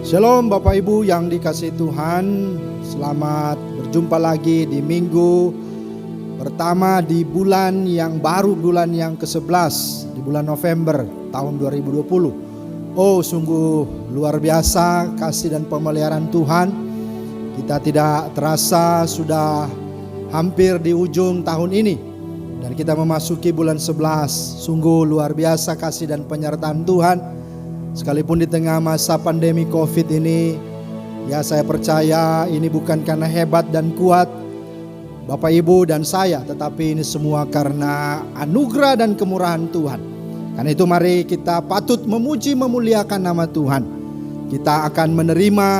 Shalom Bapak Ibu yang dikasihi Tuhan. Selamat berjumpa lagi di minggu pertama di bulan yang baru, bulan yang ke-11, di bulan November tahun 2020. Oh, sungguh luar biasa kasih dan pemeliharaan Tuhan. Kita tidak terasa sudah hampir di ujung tahun ini dan kita memasuki bulan 11. Sungguh luar biasa kasih dan penyertaan Tuhan. Sekalipun di tengah masa pandemi COVID ini, ya saya percaya ini bukan karena hebat dan kuat Bapak Ibu dan saya, tetapi ini semua karena anugerah dan kemurahan Tuhan. Karena itu mari kita patut memuji memuliakan nama Tuhan. Kita akan menerima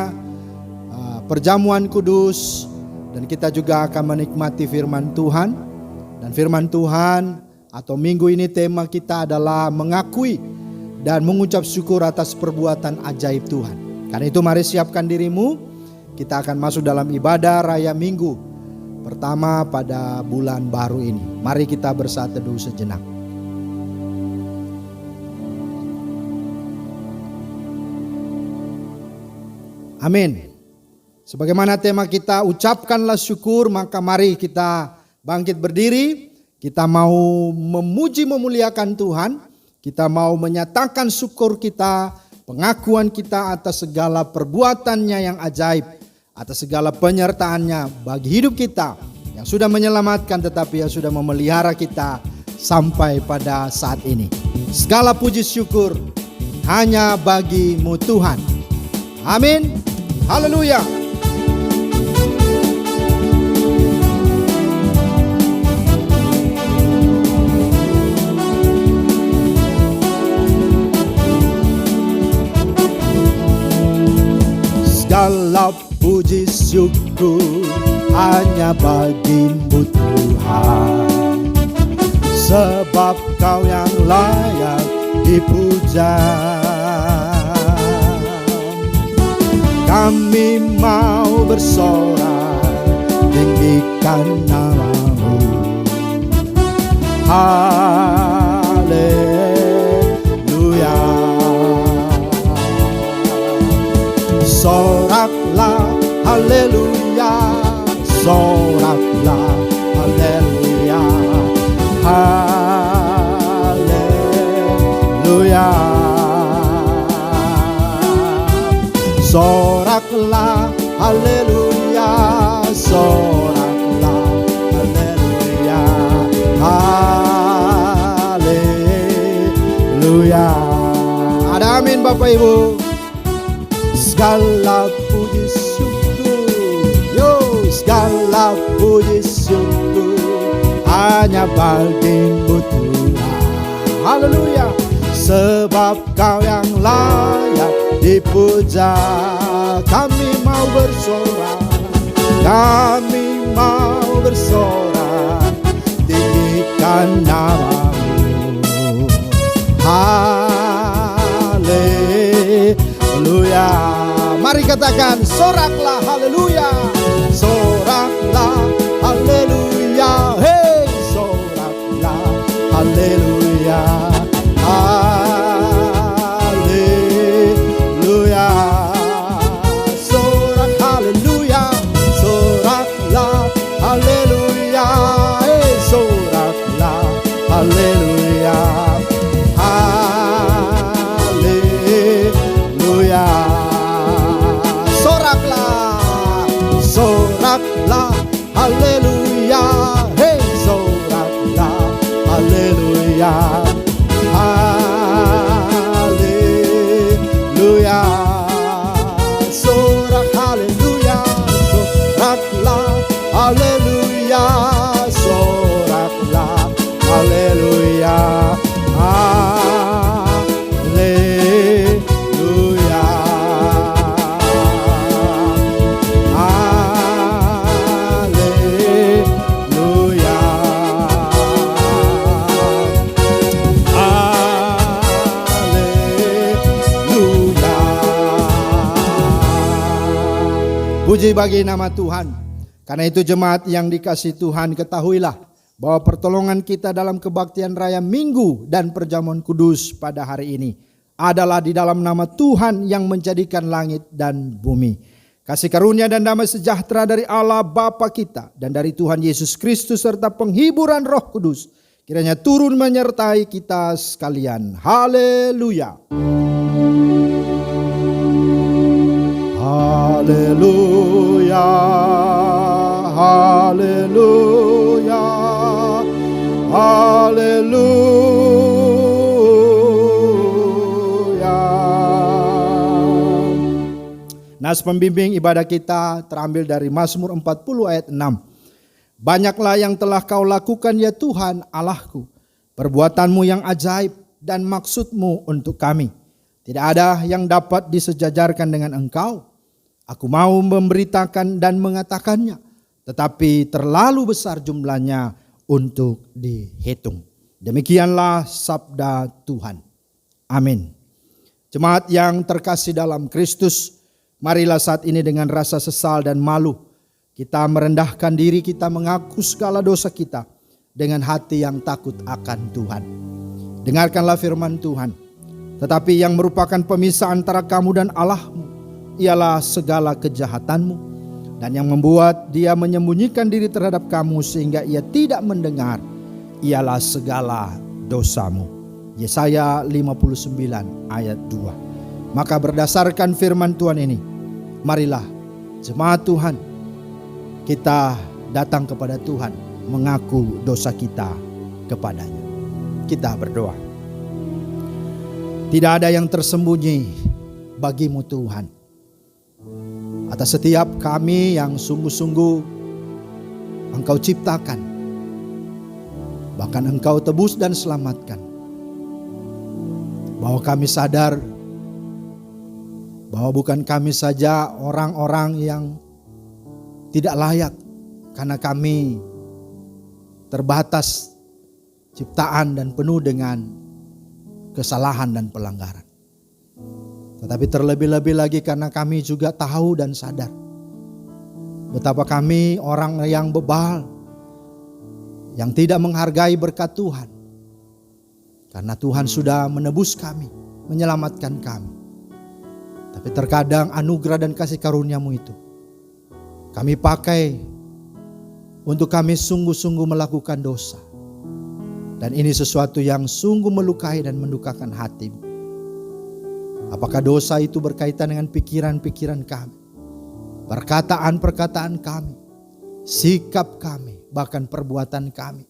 perjamuan kudus dan kita juga akan menikmati firman Tuhan. Dan firman Tuhan atau minggu ini tema kita adalah mengakui dan mengucap syukur atas perbuatan ajaib Tuhan. Karena itu mari siapkan dirimu. Kita akan masuk dalam ibadah raya minggu pertama pada bulan baru ini. Mari kita bersatu teduh sejenak. Amin. Sebagaimana tema kita ucapkanlah syukur, maka mari kita bangkit berdiri. Kita mau memuji memuliakan Tuhan. Kita mau menyatakan syukur kita, pengakuan kita atas segala perbuatannya yang ajaib, atas segala penyertaannya bagi hidup kita, yang sudah menyelamatkan tetapi yang sudah memelihara kita sampai pada saat ini. Segala puji syukur hanya bagi-Mu Tuhan. Amin. Haleluya. Segala puji syukur hanya bagi-Mu Tuhan, sebab Kau yang layak dipuja. Kami mau bersorak tinggikan nama-Mu. Haleluya. Soraklah, haleluya. Soraklah, haleluya. Haleluya. Soraklah, haleluya. Soraklah, haleluya. Haleluya. Ada amin Bapak Ibu. Segala puji syukur, segala puji syukur hanya bagi-Mu Tuhan. Haleluya. Sebab Kau yang layak dipuja. Kami mau bersorak, kami mau bersorak tinggikan nama-Mu. Haleluya. Mari katakan soraklah haleluya. Soraklah haleluya. Hey, soraklah haleluya. Haleluya. Sorak haleluya. Soraklah haleluya. Hey, soraklah haleluya. Haleluya. Soraklah, haleluya. Hey, soraklah, haleluya. Haleluya. Sorak, haleluya. Soraklah, haleluya. Soraklah, haleluya. Puji bagi nama Tuhan. Karena itu jemaat yang dikasihi Tuhan, ketahuilah bahwa pertolongan kita dalam kebaktian raya Minggu dan perjamuan kudus pada hari ini adalah di dalam nama Tuhan yang menjadikan langit dan bumi. Kasih karunia dan damai sejahtera dari Allah Bapa kita dan dari Tuhan Yesus Kristus serta penghiburan Roh Kudus kiranya turun menyertai kita sekalian. Haleluya. Haleluya. Haleluya. Haleluya. Nas pembimbing ibadah kita terambil dari Mazmur 40 ayat 6. Banyaklah yang telah kau lakukan ya Tuhan Allahku, perbuatanmu yang ajaib dan maksudmu untuk kami. Tidak ada yang dapat disejajarkan dengan engkau. Aku mau memberitakan dan mengatakannya, tetapi terlalu besar jumlahnya untuk dihitung. Demikianlah sabda Tuhan. Amin. Jemaat yang terkasih dalam Kristus, marilah saat ini dengan rasa sesal dan malu kita merendahkan diri, kita mengaku segala dosa kita dengan hati yang takut akan Tuhan. Dengarkanlah firman Tuhan. Tetapi yang merupakan pemisah antara kamu dan Allahmu ialah segala kejahatanmu, dan yang membuat dia menyembunyikan diri terhadap kamu sehingga ia tidak mendengar ialah segala dosamu. Yesaya 59 ayat 2. Maka berdasarkan firman Tuhan ini, marilah jemaat Tuhan, kita datang kepada Tuhan, mengaku dosa kita kepadanya. Kita berdoa. Tidak ada yang tersembunyi bagimu Tuhan. Atas setiap kami yang sungguh-sungguh Engkau ciptakan, bahkan Engkau tebus dan selamatkan, bahwa kami sadar bahwa bukan kami saja orang-orang yang tidak layak, karena kami terbatas ciptaan dan penuh dengan kesalahan dan pelanggaran. Tetapi terlebih-lebih lagi karena kami juga tahu dan sadar betapa kami orang yang bebal, yang tidak menghargai berkat Tuhan. Karena Tuhan sudah menebus kami, menyelamatkan kami. Tapi terkadang anugerah dan kasih karunia-Mu itu kami pakai untuk kami sungguh-sungguh melakukan dosa. Dan ini sesuatu yang sungguh melukai dan mendukakan hati-Mu. Apakah dosa itu berkaitan dengan pikiran-pikiran kami, perkataan-perkataan kami, sikap kami, bahkan perbuatan kami,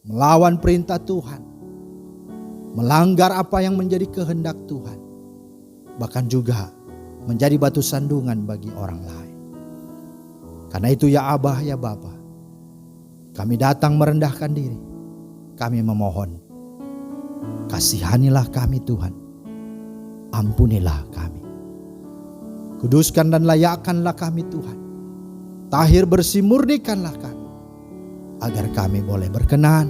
melawan perintah Tuhan, melanggar apa yang menjadi kehendak Tuhan, bahkan juga menjadi batu sandungan bagi orang lain. Karena itu ya Abah, ya Bapa, kami datang merendahkan diri. Kami memohon, kasihanilah kami Tuhan. Ampunilah kami. Kuduskan dan layakkanlah kami Tuhan. Tahir bersih murnikanlah kami, agar kami boleh berkenan.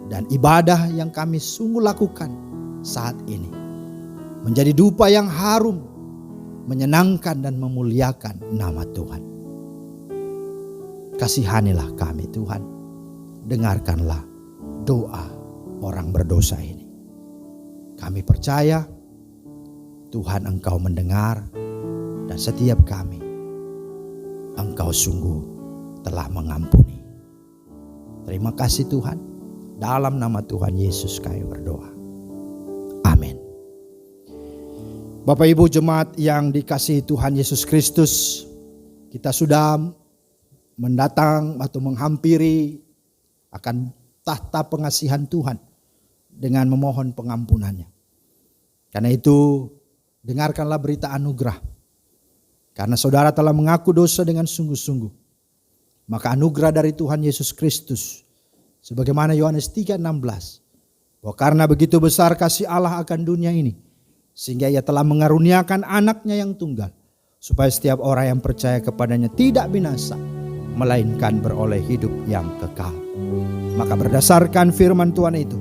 Dan ibadah yang kami sungguh lakukan saat ini menjadi dupa yang harum, menyenangkan dan memuliakan nama Tuhan. Kasihanilah kami Tuhan. Dengarkanlah doa orang berdosa ini. Kami percaya Tuhan Engkau mendengar, dan setiap kami Engkau sungguh telah mengampuni. Terima kasih Tuhan. Dalam nama Tuhan Yesus kami berdoa. Amin. Bapak Ibu jemaat yang dikasihi Tuhan Yesus Kristus, kita sudah mendatang atau menghampiri akan tahta pengasihan Tuhan dengan memohon pengampunannya. Karena itu dengarkanlah berita anugerah. Karena saudara telah mengaku dosa dengan sungguh-sungguh, maka anugerah dari Tuhan Yesus Kristus, sebagaimana Yohanes 3:16, bahwa karena begitu besar kasih Allah akan dunia ini, sehingga Ia telah mengaruniakan anaknya yang tunggal, supaya setiap orang yang percaya kepadanya tidak binasa, melainkan beroleh hidup yang kekal. Maka berdasarkan firman Tuhan itu,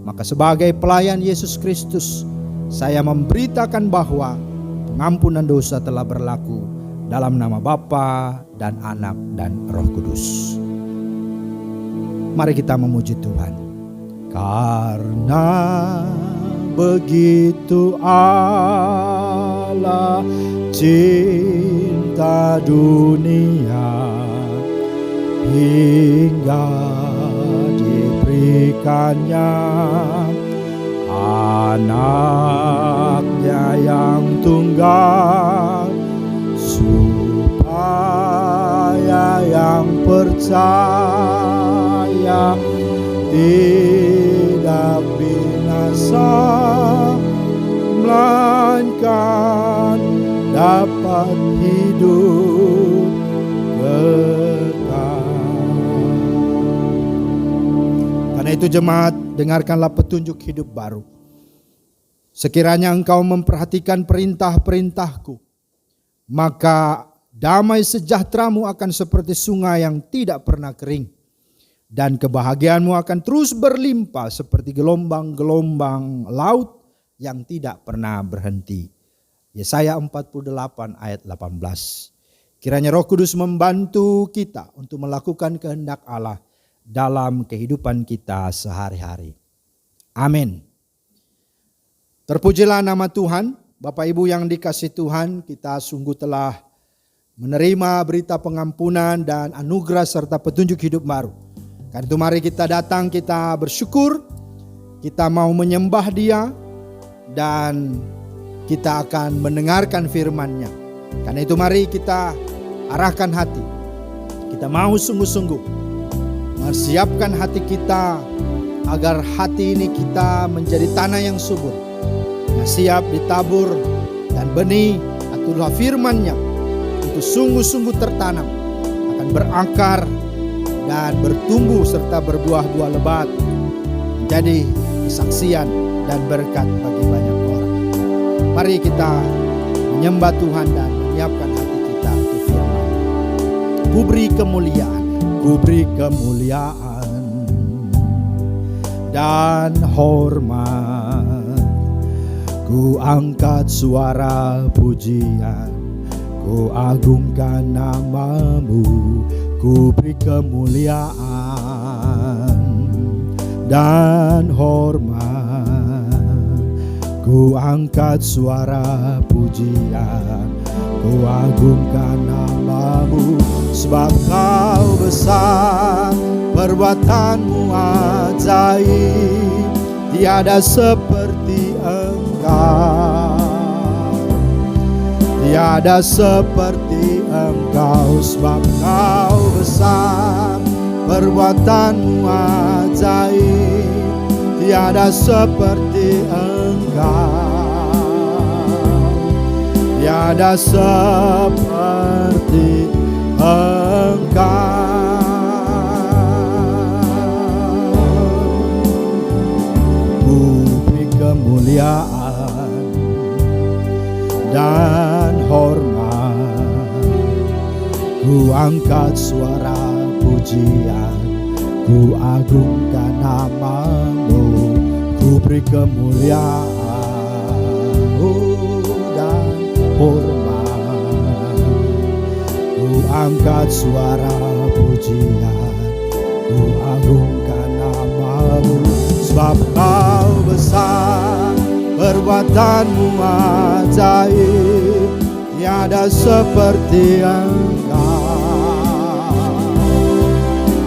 maka sebagai pelayan Yesus Kristus, saya memberitakan bahwa pengampunan dosa telah berlaku dalam nama Bapa dan Anak dan Roh Kudus. Mari kita memuji Tuhan. Karena begitu Allah cinta dunia hingga diberikannya anaknya yang tunggal, supaya yang percaya tidak binasa, melainkan dapat hidup kekal. Karena itu jemaat, dengarkanlah petunjuk hidup baru. Sekiranya engkau memperhatikan perintah-perintahku, maka damai sejahteramu akan seperti sungai yang tidak pernah kering, dan kebahagiaanmu akan terus berlimpah seperti gelombang-gelombang laut yang tidak pernah berhenti. Yesaya 48 ayat 18. Kiranya Roh Kudus membantu kita untuk melakukan kehendak Allah dalam kehidupan kita sehari-hari. Amin. Terpujilah nama Tuhan. Bapak Ibu yang dikasihi Tuhan, kita sungguh telah menerima berita pengampunan dan anugerah serta petunjuk hidup baru. Karena itu mari kita datang, kita bersyukur, kita mau menyembah Dia, dan kita akan mendengarkan firman-Nya. Karena itu mari kita arahkan hati. Kita mau sungguh-sungguh mempersiapkan hati kita agar hati ini kita menjadi tanah yang subur, yang siap ditabur, dan benih atau firman-Nya itu sungguh-sungguh tertanam, akan berakar dan bertumbuh serta berbuah-buah lebat, menjadi kesaksian dan berkat bagi banyak orang. Mari kita menyembah Tuhan dan menyiapkan hati kita untuk firman. Ku beri kemuliaan, ku beri kemuliaan dan hormat. Ku angkat suara pujian, ku agungkan namamu. Ku beri kemuliaan dan hormat. Ku angkat suara pujian, ku agungkan namamu. Sebab Kau besar, perbuatanmu ajaib, tiada seperti Engkau, tiada seperti Engkau. Sebab Kau besar, perbuatanmu ajaib, tiada seperti Engkau, tiada seperti Engkau. Ku beri kemuliaan dan hormat, ku angkat suara pujian, ku agungkan namamu. Ku beri kemuliaan dan hormat, ku angkat suara pujian, ku agungkan namamu. Sebab Kau besar, perbuatanmu ajaib, tiada seperti Engkau,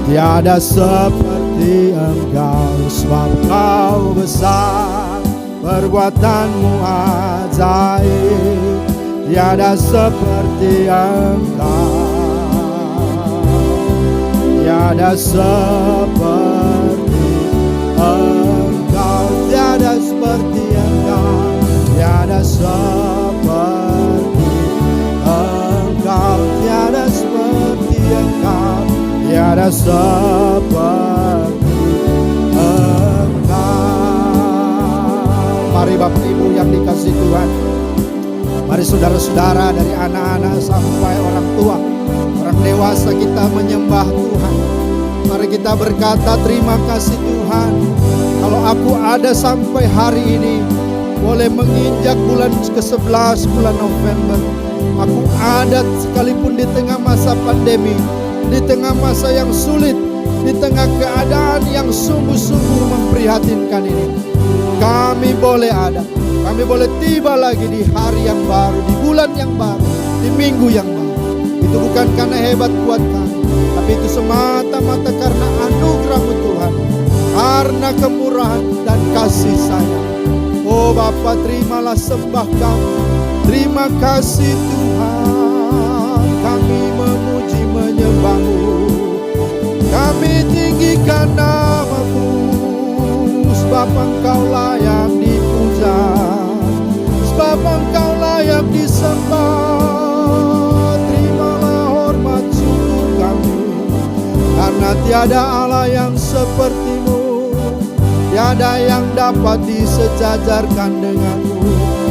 tiada seperti Engkau. Sebab Kau besar, perbuatanmu ajaib, tiada seperti Engkau, tiada seperti Engkau, tiada seperti Engkau, tiada seperti Engkau, tiada seperti Engkau, tiada seperti Engkau. Mari Bapak Ibu yang dikasihi Tuhan, mari saudara-saudara dari anak-anak sampai orang tua, orang dewasa, kita menyembah Tuhan. Mari kita berkata, terima kasih Tuhan, kalau aku ada sampai hari ini, boleh menginjak bulan ke-11, bulan November. Aku ada sekalipun di tengah masa pandemi, di tengah masa yang sulit, di tengah keadaan yang sungguh-sungguh memprihatinkan ini. kami boleh ada. Kami boleh tiba lagi di hari yang baru, di bulan yang baru, di minggu yang baru. Itu bukan karena hebat kuat kami, tapi itu semata-mata karena anugerah-Mu Tuhan, karena kemurahan dan kasih sayang. Oh Bapa, terimalah sembah kami. Terima kasih Tuhan, kami memuji menyembah-Mu. Kami tinggikan nama-Mu, sebab Engkau layak dipuja, sebab Engkau layak disembah. Terimalah hormat syukur kami, karena tiada Allah yang seperti-Mu, tiada yang dapat disejajarkan dengan-Mu.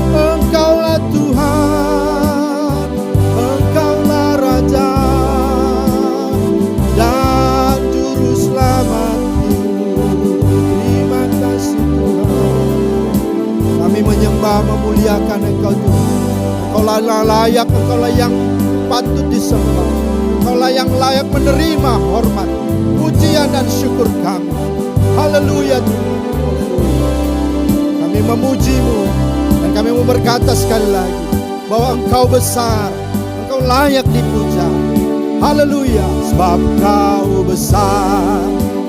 Engkaulah Tuhan, Engkaulah Raja dan Juru Selamat-Ku. Terima kasih Tuhan. Kami menyembah, memuliakan Engkau Tuhan. Engkaulah layak, Engkaulah yang patut disembah. Engkaulah yang layak menerima hormat, pujian dan syukur kami. Haleluya Tuhan. Kami memuji-Mu dan kami mau berkata sekali lagi bahwa Engkau besar, Engkau layak dipuja. Haleluya. Sebab Kau besar,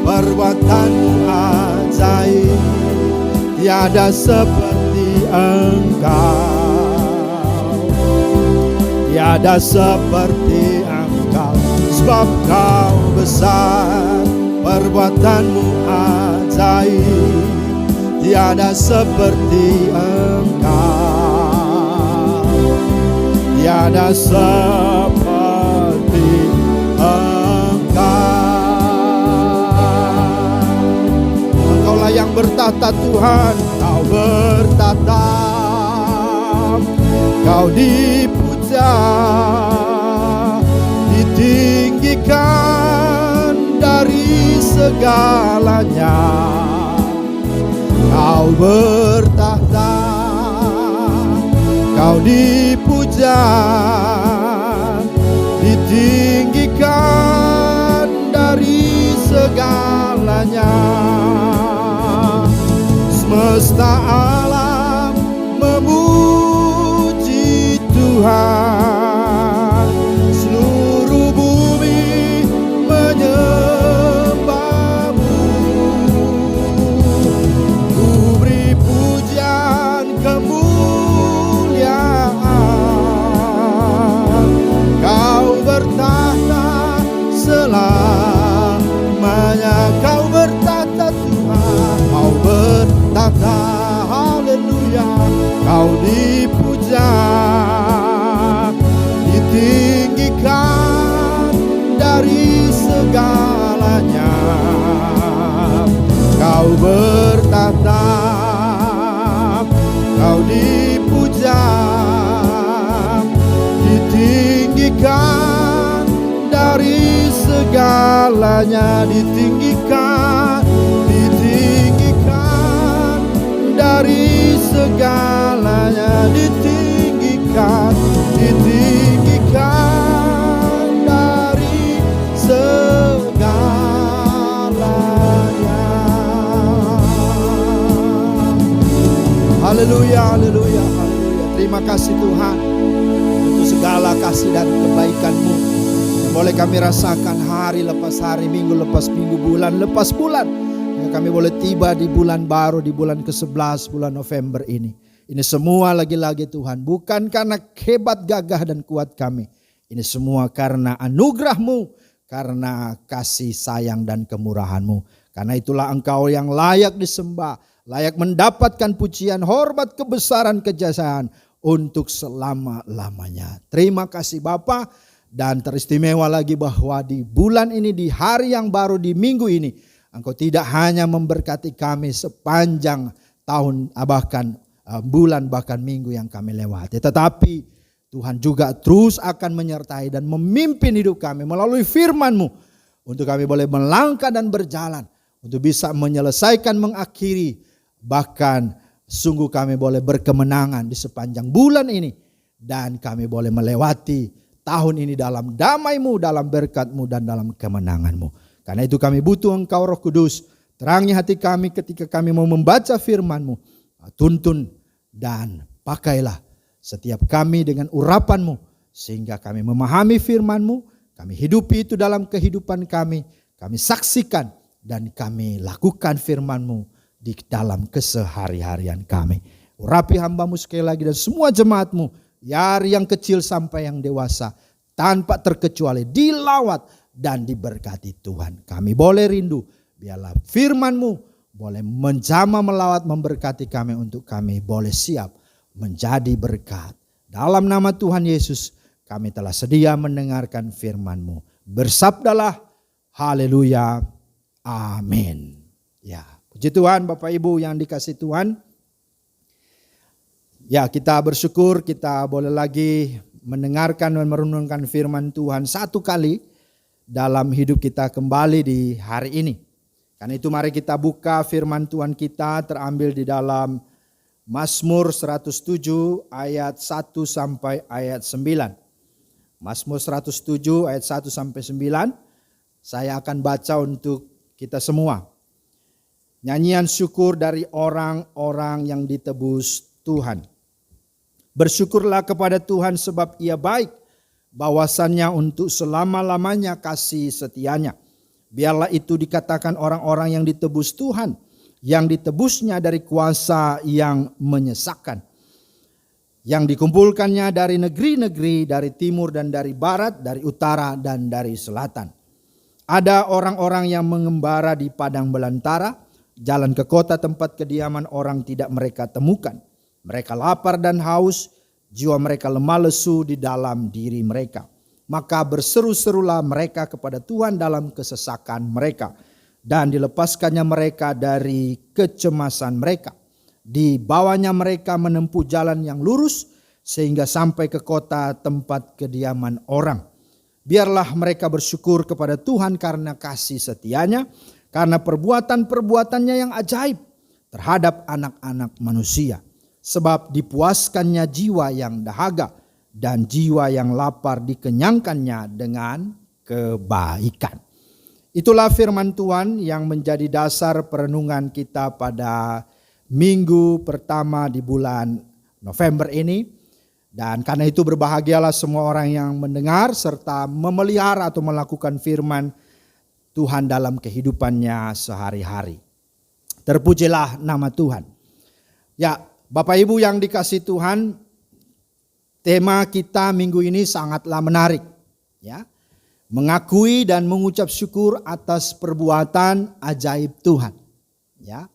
perbuatan-Mu ajaib, tiada seperti Engkau, tiada seperti Engkau. Sebab Kau besar, perbuatan-Mu ajaib, tiada seperti Engkau, tiada seperti Engkau. Engkaulah yang bertata Tuhan, Kau bertata, Kau dipuja, ditinggikan dari segalanya. Kau bertahta, Kau dipuja, ditinggikan dari segalanya. Semesta alam memuji Tuhan, seluruh bumi menyembah-Mu. Ku beri pujian kemuliaan, Kau bertahta selamanya. Kau bertahta Tuhan, Kau bertahta. Haleluya. Kau dipuja, ditinggikan dari segalanya. Kau bertahta, Kau dipuja, ditinggikan dari segalanya. Ditinggikan, ditinggikan dari segalanya. Ditinggikan, ditinggikan dari segalanya. Haleluya, haleluya, haleluya. Terima kasih Tuhan untuk segala kasih dan kebaikan-Mu yang boleh kami rasakan hari lepas hari, minggu lepas minggu, bulan lepas bulan. Hingga kami boleh tiba di bulan baru, di bulan ke-11, bulan November ini. Ini semua lagi-lagi Tuhan, bukan karena hebat, gagah dan kuat kami. Ini semua karena anugerah-Mu, karena kasih sayang dan kemurahan-Mu. Karena itulah Engkau yang layak disembah, layak mendapatkan pujian, hormat, kebesaran, kejayaan untuk selama-lamanya. Terima kasih Bapa, dan teristimewa lagi bahwa di bulan ini, di hari yang baru, di minggu ini, Engkau tidak hanya memberkati kami sepanjang tahun, bahkan bulan, bahkan minggu yang kami lewati, tetapi Tuhan juga terus akan menyertai dan memimpin hidup kami melalui firman-Mu, untuk kami boleh melangkah dan berjalan, untuk bisa menyelesaikan, mengakhiri, bahkan sungguh kami boleh berkemenangan di sepanjang bulan ini, dan kami boleh melewati tahun ini dalam damai-Mu, dalam berkat-Mu, dan dalam kemenangan-Mu. Karena itu kami butuh Engkau Roh Kudus, Terangi hati kami ketika kami mau membaca firman-Mu. Tuntun dan pakailah setiap kami dengan urapan-Mu, sehingga kami memahami firman-Mu, kami hidupi itu dalam kehidupan kami saksikan dan kami lakukan firman-Mu di dalam kesehari-harian kami. Urapi hamba-Mu sekali lagi dan semua jemaat-Mu, dari yang kecil sampai yang dewasa, tanpa terkecuali dilawat dan diberkati Tuhan. Kami boleh rindu, biarlah firman-Mu boleh menjamah, melawat, memberkati kami untuk kami boleh siap menjadi berkat. Dalam nama Tuhan Yesus kami telah sedia mendengarkan firman-Mu. Bersabdalah, haleluya, amin. Ya, puji Tuhan Bapak Ibu yang dikasihi Tuhan. Ya, kita bersyukur kita boleh lagi mendengarkan dan merenungkan firman Tuhan satu kali dalam hidup kita kembali di hari ini. Karena itu mari kita buka firman Tuhan kita terambil di dalam Mazmur 107 ayat 1 sampai ayat 9. Mazmur 107 ayat 1 sampai 9. Saya akan baca untuk kita semua. Nyanyian syukur dari orang-orang yang ditebus Tuhan. Bersyukurlah kepada Tuhan sebab Ia baik, bahwasannya untuk selama-lamanya kasih setianya. Biarlah itu dikatakan orang-orang yang ditebus Tuhan, yang ditebusnya dari kuasa yang menyesakkan, yang dikumpulkannya dari negeri-negeri, dari timur dan dari barat, dari utara dan dari selatan. Ada orang-orang yang mengembara di padang belantara, jalan ke kota tempat kediaman orang tidak mereka temukan. Mereka lapar dan haus, jiwa mereka lemah lesu di dalam diri mereka. Maka berseru-serulah mereka kepada Tuhan dalam kesesakan mereka, dan dilepaskannya mereka dari kecemasan mereka. Dibawanya mereka menempuh jalan yang lurus, sehingga sampai ke kota tempat kediaman orang. Biarlah mereka bersyukur kepada Tuhan karena kasih setianya, karena perbuatan-perbuatannya yang ajaib terhadap anak-anak manusia. Sebab dipuaskannya jiwa yang dahaga, dan jiwa yang lapar dikenyangkannya dengan kebaikan. Itulah firman Tuhan yang menjadi dasar perenungan kita pada minggu pertama di bulan November ini. Dan karena itu berbahagialah semua orang yang mendengar serta memelihara atau melakukan firman Tuhan dalam kehidupannya sehari-hari. Terpujilah nama Tuhan. Ya, Bapak Ibu yang dikasihi Tuhan, tema kita minggu ini sangatlah menarik, ya. Mengakui dan mengucap syukur atas perbuatan ajaib Tuhan, ya.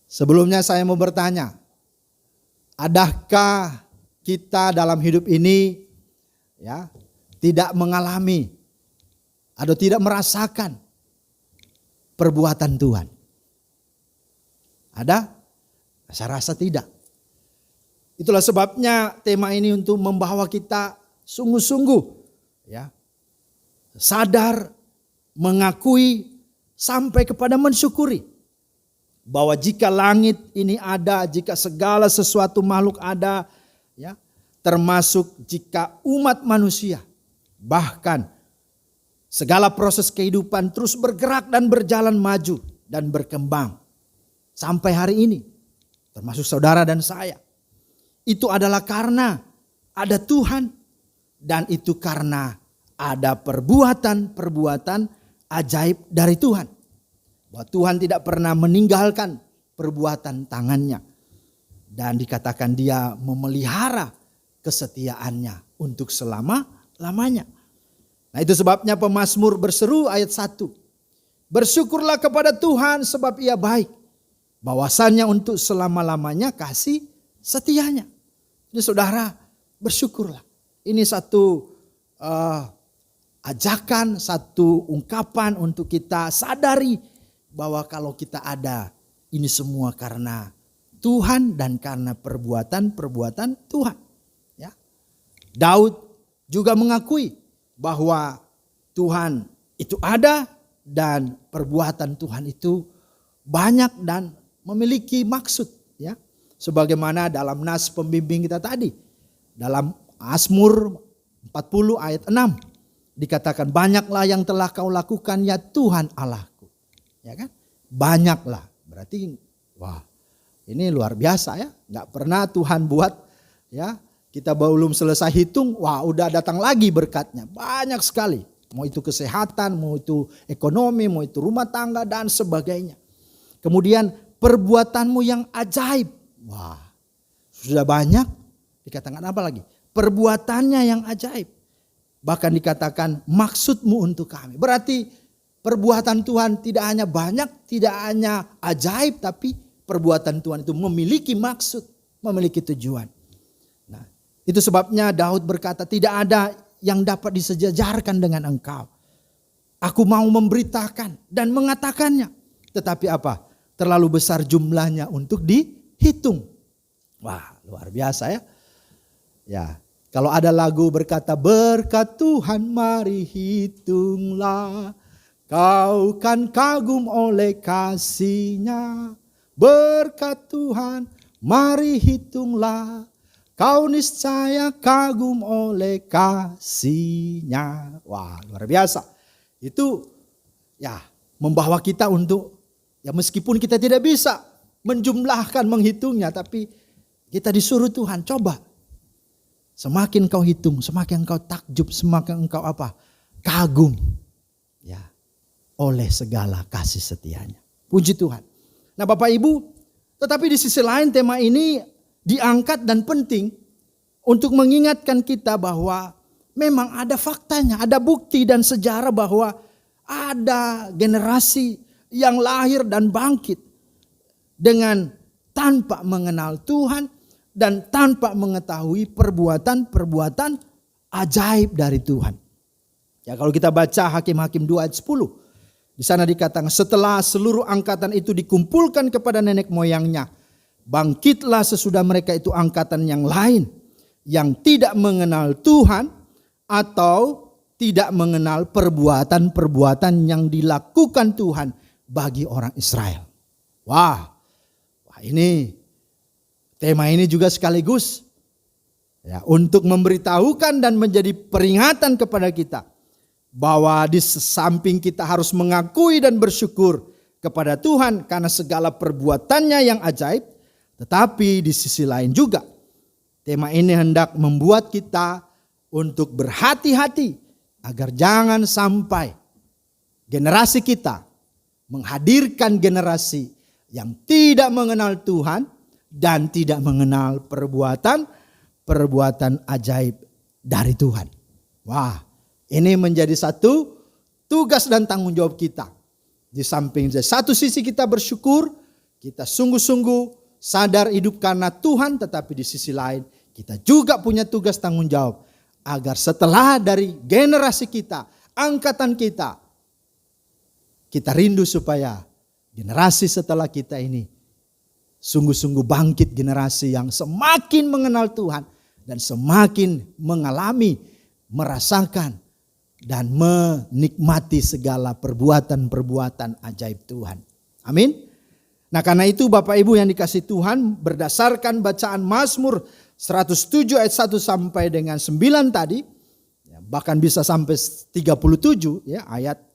Sebelumnya saya mau bertanya, adakah kita dalam hidup ini, ya, tidak mengalami atau tidak merasakan perbuatan Tuhan? Ada? Saya rasa tidak. Itulah sebabnya tema ini untuk membawa kita sungguh-sungguh, ya, sadar, mengakui, sampai kepada mensyukuri. Bahwa jika langit ini ada, jika segala sesuatu makhluk ada, ya, termasuk jika umat manusia, bahkan segala proses kehidupan terus bergerak dan berjalan maju dan berkembang. Sampai hari ini, termasuk saudara dan saya. Itu adalah karena ada Tuhan, dan itu karena ada perbuatan-perbuatan ajaib dari Tuhan. Bahwa Tuhan tidak pernah meninggalkan perbuatan tangannya. Dan dikatakan dia memelihara kesetiaannya untuk selama-lamanya. Nah, itu sebabnya pemazmur berseru ayat 1. Bersyukurlah kepada Tuhan sebab Ia baik, bahwasannya untuk selama-lamanya kasih setianya. Jadi saudara, bersyukurlah. Ini satu ajakan, satu ungkapan untuk kita sadari bahwa kalau kita ada, ini semua karena Tuhan dan karena perbuatan-perbuatan Tuhan. Ya. Daud juga mengakui bahwa Tuhan itu ada dan perbuatan Tuhan itu banyak dan memiliki maksud, ya. Sebagaimana dalam nas pembimbing kita tadi, dalam Mazmur 40 ayat 6 dikatakan, banyaklah yang telah kau lakukan ya Tuhan Allahku, ya kan? banyaklah. Berarti wah, ini luar biasa ya. Gak pernah Tuhan buat ya, kita belum selesai hitung, wah udah datang lagi berkatnya. Banyak sekali. Mau itu kesehatan, mau itu ekonomi, mau itu rumah tangga dan sebagainya. Kemudian perbuatanmu yang ajaib. Wah, sudah banyak. Dikatakan apa lagi? Perbuatannya yang ajaib. Bahkan dikatakan maksudmu untuk kami. Berarti perbuatan Tuhan tidak hanya banyak, tidak hanya ajaib, tapi perbuatan Tuhan itu memiliki maksud, memiliki tujuan. Nah, itu sebabnya Daud berkata, tidak ada yang dapat disejajarkan dengan engkau. Aku mau memberitakan dan mengatakannya. Tetapi apa? Terlalu besar jumlahnya untuk dihitung. Wah, luar biasa ya. Ya, kalau ada lagu berkata, berkat Tuhan mari hitunglah. Kau kan kagum oleh kasih-Nya. Berkat Tuhan mari hitunglah. Kau niscaya kagum oleh kasih-Nya. Wah, luar biasa. Itu ya membawa kita untuk, ya meskipun kita tidak bisa menjumlahkan, menghitungnya, tapi kita disuruh Tuhan, coba. Semakin kau hitung, semakin kau takjub, semakin engkau apa? Kagum. Ya, oleh segala kasih setianya. Puji Tuhan. Nah Bapak Ibu, tetapi di sisi lain tema ini diangkat dan penting untuk mengingatkan kita bahwa memang ada faktanya, ada bukti dan sejarah bahwa ada generasi yang lahir dan bangkit dengan tanpa mengenal Tuhan dan tanpa mengetahui perbuatan-perbuatan ajaib dari Tuhan. Ya, kalau kita baca Hakim-Hakim 2 ayat 10, di sana dikatakan setelah seluruh angkatan itu dikumpulkan kepada nenek moyangnya, bangkitlah sesudah mereka itu angkatan yang lain yang tidak mengenal Tuhan atau tidak mengenal perbuatan-perbuatan yang dilakukan Tuhan bagi orang Israel. Wah, ini tema ini juga sekaligus ya, untuk memberitahukan dan menjadi peringatan kepada kita bahwa di samping kita harus mengakui dan bersyukur kepada Tuhan karena segala perbuatannya yang ajaib, tetapi di sisi lain juga tema ini hendak membuat kita untuk berhati-hati agar jangan sampai generasi kita menghadirkan generasi yang tidak mengenal Tuhan dan tidak mengenal perbuatan ajaib dari Tuhan. Wah, ini menjadi satu tugas dan tanggung jawab kita. Di samping dari satu sisi kita bersyukur, kita sungguh-sungguh sadar hidup karena Tuhan, tetapi di sisi lain kita juga punya tugas tanggung jawab agar setelah dari generasi kita, angkatan kita rindu supaya generasi setelah kita ini sungguh-sungguh bangkit, generasi yang semakin mengenal Tuhan dan semakin mengalami, merasakan dan menikmati segala perbuatan-perbuatan ajaib Tuhan. Amin. Nah karena itu Bapak Ibu yang dikasihi Tuhan, berdasarkan bacaan Mazmur 107 ayat 1 sampai dengan 9 tadi, bahkan bisa sampai 37 ya ayat.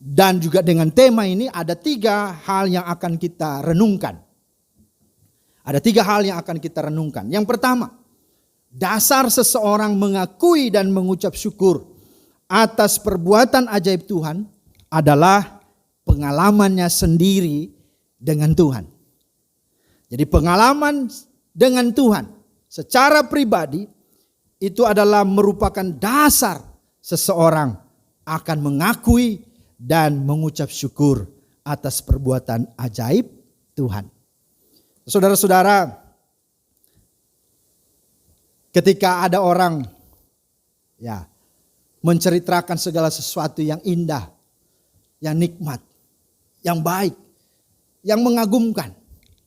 Dan juga dengan tema ini ada 3 hal yang akan kita renungkan. Ada 3 hal yang akan kita renungkan. Yang pertama, dasar seseorang mengakui dan mengucap syukur atas perbuatan ajaib Tuhan adalah pengalamannya sendiri dengan Tuhan. Jadi pengalaman dengan Tuhan secara pribadi itu adalah merupakan dasar seseorang akan mengakui dan mengucap syukur atas perbuatan ajaib Tuhan. Saudara-saudara, ketika ada orang ya menceritakan segala sesuatu yang indah, yang nikmat, yang baik, yang mengagumkan,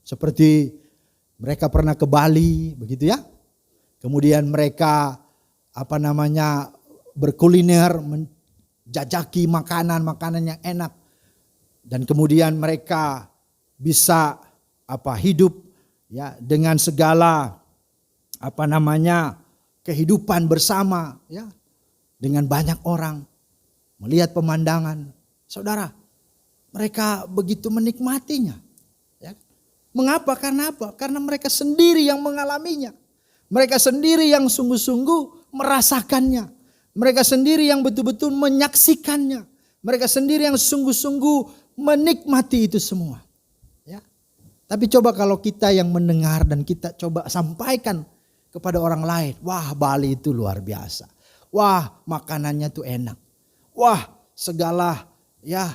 seperti mereka pernah ke Bali, begitu ya. Kemudian mereka berkuliner, menjajaki makanan-makanan yang enak, dan kemudian mereka bisa hidup ya dengan segala kehidupan bersama ya dengan banyak orang, melihat pemandangan. Saudara, Mereka begitu menikmatinya. Ya. Mengapa? Karena apa? Karena mereka sendiri yang mengalaminya. Mereka sendiri yang sungguh-sungguh merasakannya. Mereka sendiri yang betul-betul menyaksikannya. Mereka sendiri yang sungguh-sungguh menikmati itu semua. Ya. Tapi coba kalau kita yang mendengar dan kita coba sampaikan kepada orang lain. Wah, Bali itu luar biasa. Wah, makanannya tuh enak. Wah, segala ya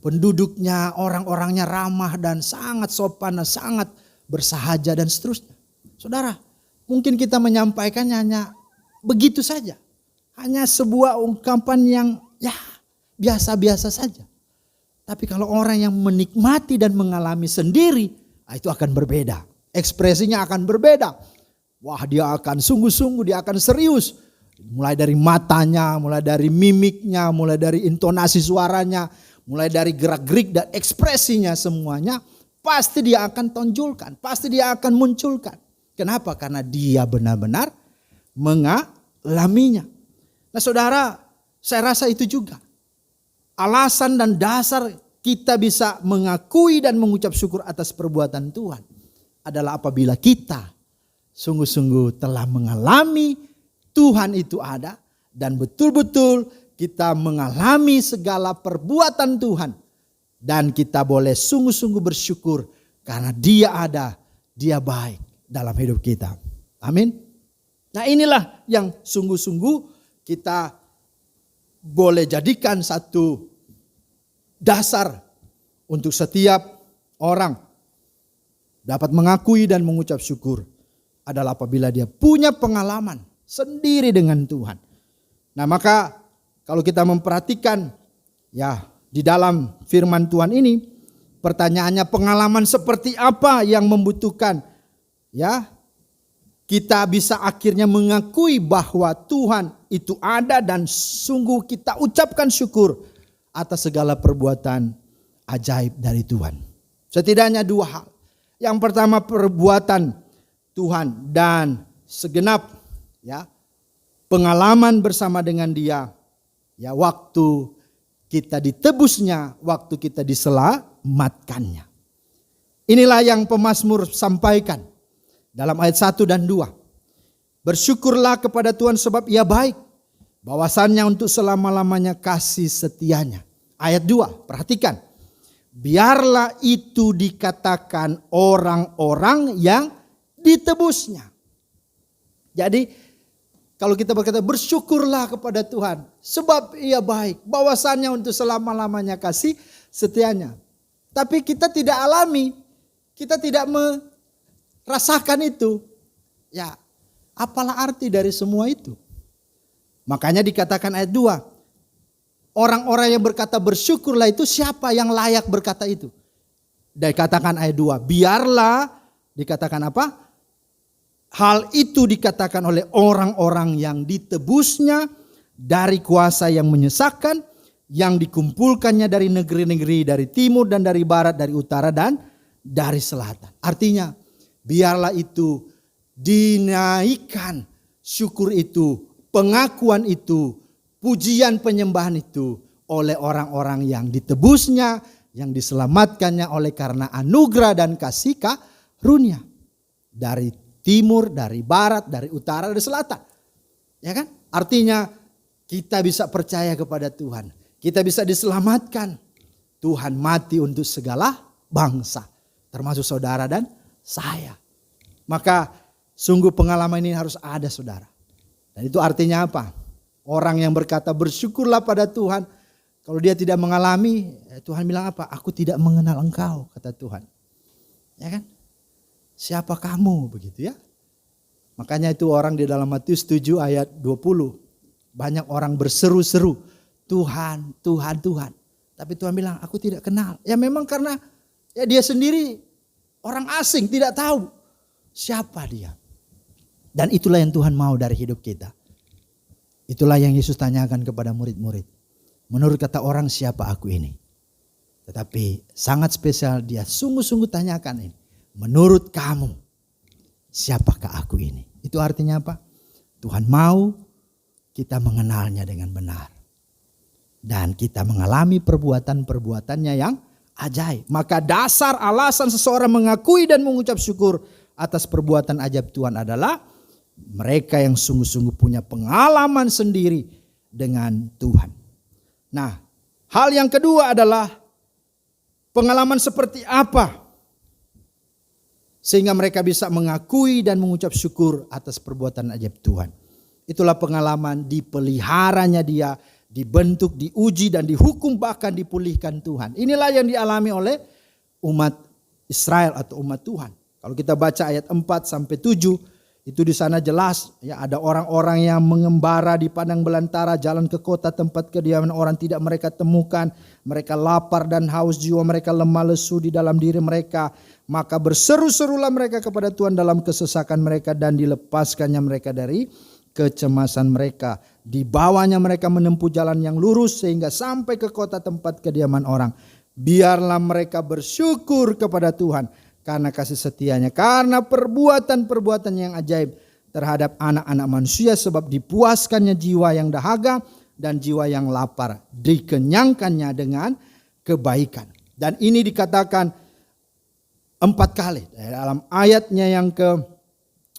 penduduknya, orang-orangnya ramah dan sangat sopan dan sangat bersahaja dan seterusnya. Saudara, mungkin kita menyampaikannya hanya begitu saja. Hanya sebuah ungkapan yang ya biasa-biasa saja. Tapi kalau orang yang menikmati dan mengalami sendiri, itu akan berbeda. Ekspresinya akan berbeda. Wah, dia akan sungguh-sungguh, dia akan serius. Mulai dari matanya, mulai dari mimiknya, mulai dari intonasi suaranya, mulai dari gerak-gerik dan ekspresinya semuanya. Pasti dia akan tonjolkan, pasti dia akan munculkan. Kenapa? Karena dia benar-benar mengalaminya. Nah saudara, saya rasa itu juga. Alasan dan dasar kita bisa mengakui dan mengucap syukur atas perbuatan Tuhan adalah apabila kita sungguh-sungguh telah mengalami Tuhan itu ada dan betul-betul kita mengalami segala perbuatan Tuhan dan kita boleh sungguh-sungguh bersyukur karena Dia ada, Dia baik dalam hidup kita. Amin. Nah inilah yang sungguh-sungguh kita boleh jadikan satu dasar untuk setiap orang dapat mengakui dan mengucap syukur adalah apabila dia punya pengalaman sendiri dengan Tuhan. Nah maka kalau kita memperhatikan ya di dalam firman Tuhan ini pertanyaannya pengalaman seperti apa yang membutuhkan ya kita bisa akhirnya mengakui bahwa Tuhan itu ada dan sungguh kita ucapkan syukur atas segala perbuatan ajaib dari Tuhan. Setidaknya dua hal. Yang pertama perbuatan Tuhan dan segenap ya pengalaman bersama dengan Dia. Ya waktu kita ditebusnya, waktu kita diselamatkannya. Inilah yang pemazmur sampaikan dalam ayat 1 dan 2. Bersyukurlah kepada Tuhan sebab Ia baik. Bahwasannya untuk selama-lamanya kasih setianya. Ayat 2, perhatikan. Biarlah itu dikatakan orang-orang yang ditebusnya. Jadi kalau kita berkata bersyukurlah kepada Tuhan sebab Ia baik. Bahwasannya untuk selama-lamanya kasih setianya. Tapi kita tidak alami, kita tidak merasakan itu. Ya, apalah arti dari semua itu? Makanya dikatakan ayat 2. Orang-orang yang berkata bersyukurlah itu siapa yang layak berkata itu? Dikatakan ayat 2. Biarlah dikatakan apa? Hal itu dikatakan oleh orang-orang yang ditebusnya dari kuasa yang menyesakan, yang dikumpulkannya dari negeri-negeri, dari timur dan dari barat, dari utara dan dari selatan. Artinya, biarlah itu dinaikkan, syukur itu, pengakuan itu, pujian penyembahan itu oleh orang-orang yang ditebusnya, yang diselamatkannya oleh karena anugerah dan kasih karunia. Dari timur, dari barat, dari utara, dari selatan. Ya kan? Artinya kita bisa percaya kepada Tuhan. Kita bisa diselamatkan. Tuhan mati untuk segala bangsa. Termasuk saudara dan saya. Maka sungguh pengalaman ini harus ada saudara. Dan itu artinya apa? Orang yang berkata bersyukurlah pada Tuhan. Kalau dia tidak mengalami, Tuhan bilang apa? Aku tidak mengenal engkau, kata Tuhan. Ya kan? Siapa kamu begitu ya? Makanya itu orang di dalam Matius 7 ayat 20. Banyak orang berseru-seru. Tuhan, Tuhan, Tuhan. Tapi Tuhan bilang aku tidak kenal. Ya memang karena ya dia sendiri orang asing tidak tahu siapa dia. Dan itulah yang Tuhan mau dari hidup kita. Itulah yang Yesus tanyakan kepada murid-murid. Menurut kata orang siapa aku ini? Tetapi sangat spesial dia sungguh-sungguh tanyakan ini. Menurut kamu, siapakah aku ini? Itu artinya apa? Tuhan mau kita mengenalnya dengan benar. dan kita mengalami perbuatan-perbuatannya yang ajaib. Maka dasar alasan seseorang mengakui dan mengucap syukur atas perbuatan ajaib Tuhan adalah mereka yang sungguh-sungguh punya pengalaman sendiri dengan Tuhan. Nah, hal yang kedua adalah pengalaman seperti apa sehingga mereka bisa mengakui dan mengucap syukur atas perbuatan ajaib Tuhan. Itulah pengalaman dipeliharanya dia, dibentuk, diuji dan dihukum bahkan dipulihkan Tuhan. Inilah yang dialami oleh umat Israel atau umat Tuhan. Kalau kita baca ayat 4 sampai 7, itu di sana jelas ya, ada orang-orang yang mengembara di padang belantara, jalan ke kota tempat kediaman orang tidak mereka temukan. Mereka lapar dan haus, jiwa mereka lemah lesu di dalam diri mereka. Maka berseru-serulah mereka kepada Tuhan dalam kesesakan mereka dan dilepaskannya mereka dari kecemasan mereka. Dibawanya mereka menempuh jalan yang lurus sehingga sampai ke kota tempat kediaman orang. Biarlah mereka bersyukur kepada Tuhan karena kasih setianya, karena perbuatan-perbuatan yang ajaib terhadap anak-anak manusia, sebab dipuaskannya jiwa yang dahaga dan jiwa yang lapar, dikenyangkannya dengan kebaikan. Dan ini dikatakan 4 kali dalam ayatnya yang ke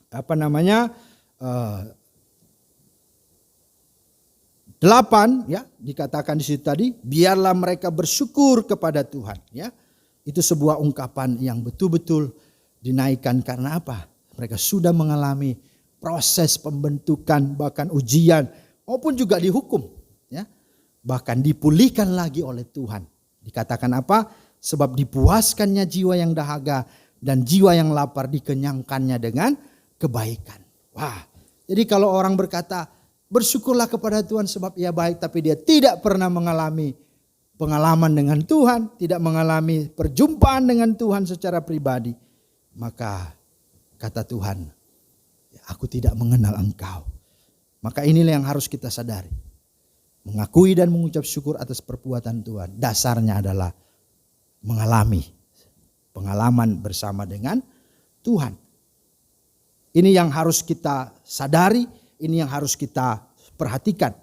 8 ya, dikatakan di situ tadi, biarlah mereka bersyukur kepada Tuhan ya. Itu sebuah ungkapan yang betul-betul dinaikkan karena apa? Mereka sudah mengalami proses pembentukan, bahkan ujian maupun juga dihukum ya. Bahkan dipulihkan lagi oleh Tuhan. Dikatakan apa? Sebab dipuaskannya jiwa yang dahaga dan jiwa yang lapar, dikenyangkannya dengan kebaikan. Wah, jadi kalau orang berkata bersyukurlah kepada Tuhan sebab ia baik, tapi dia tidak pernah mengalami pengalaman dengan Tuhan, tidak mengalami perjumpaan dengan Tuhan secara pribadi, maka kata Tuhan, aku tidak mengenal engkau. Maka inilah yang harus kita sadari. Mengakui dan mengucap syukur atas perbuatan Tuhan, dasarnya adalah mengalami pengalaman bersama dengan Tuhan. Ini yang harus kita sadari, ini yang harus kita perhatikan.